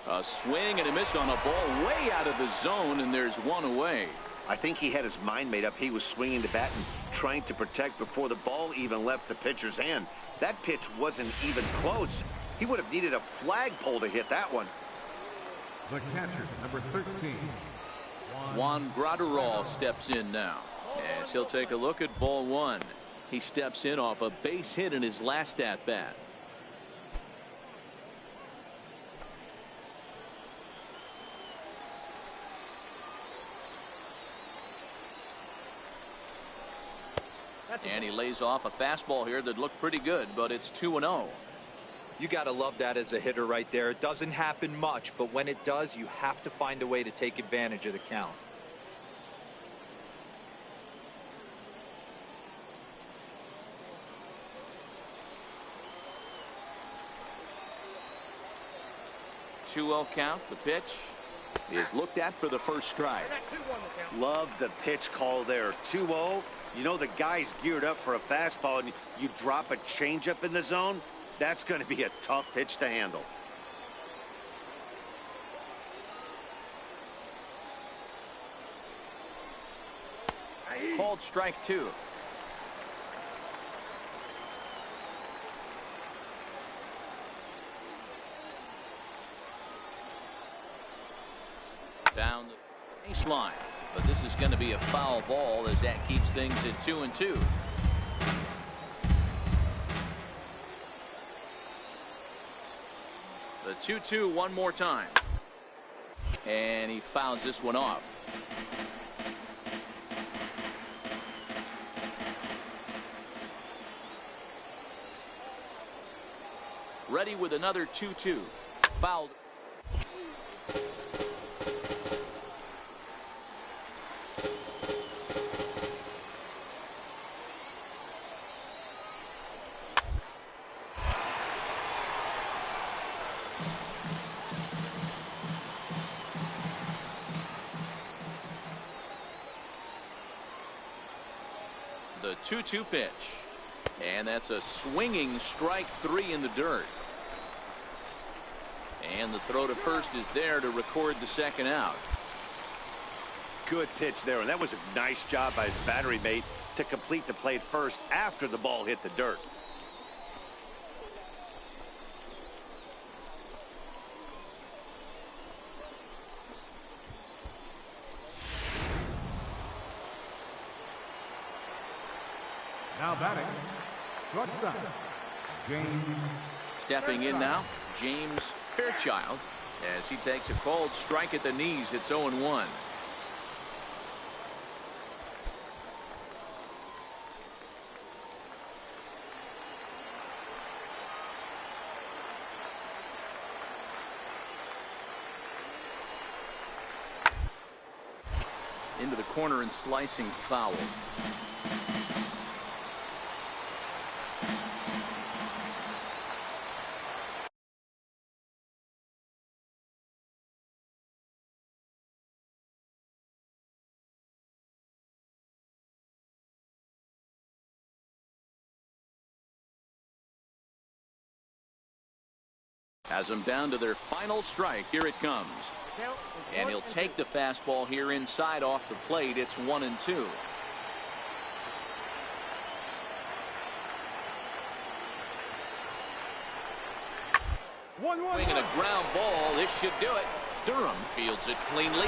A swing and a miss on a ball way out of the zone, and there's one away. I think he had his mind made up. He was swinging the bat and trying to protect before the ball even left the pitcher's hand. That pitch wasn't even close. He would have needed a flagpole to hit that one. The catcher, number 13. Juan Graterol steps in now as he'll take a look at ball one. He steps in off a base hit in his last at bat. And he lays off a fastball here that looked pretty good, but it's 2-0. You got to love that as a hitter right there. It doesn't happen much, but when it does, you have to find a way to take advantage of the count. Two-0 count. The pitch is looked at for the first strike. Love the pitch call there. 2-0. You know the guy's geared up for a fastball, and you drop a changeup in the zone. That's going to be a tough pitch to handle. Called strike two. Down the baseline. But this is going to be a foul ball as that keeps things at 2-2. The 2-2 one more time. And he fouls this one off. Ready with another 2-2. Fouled. The 2-2 pitch. And that's a swinging strike three in the dirt. And the throw to first is there to record the second out. Good pitch there, and that was a nice job by his battery mate to complete the play first after the ball hit the dirt. Now batting, shortstop, James. Stepping in now, James Fairchild, as he takes a called strike at the knees. It's 0-1. Into the corner and slicing foul. Has them down to their final strike. Here it comes. And he'll take the fastball here inside off the plate. It's 1-2. Swinging a ground ball. This should do it. Durham fields it cleanly.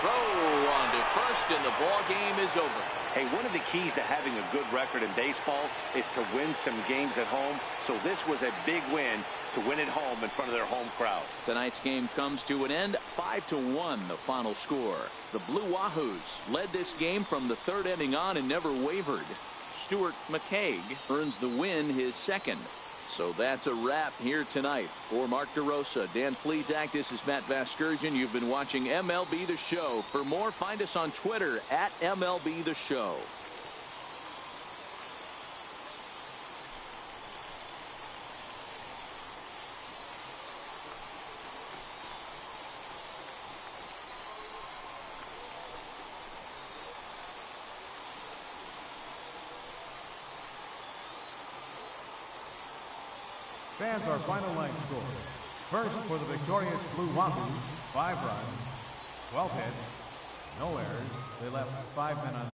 Throw on to first, and the ball game is over. Hey, one of the keys to having a good record in baseball is to win some games at home. So this was a big win to win at home in front of their home crowd. Tonight's game comes to an end. 5-1 the final score. The Blue Wahoos led this game from the third inning on and never wavered. Stuart McCaig earns the win, his second. So that's a wrap here tonight. For Mark DeRosa, Dan Plesac, this is Matt Vasgersian. You've been watching MLB The Show. For more, find us on Twitter at MLB The Show. Fans, our final line score. First, for the victorious Blue Wahoos, 5 runs, 12 hits, no errors. They left 5 men on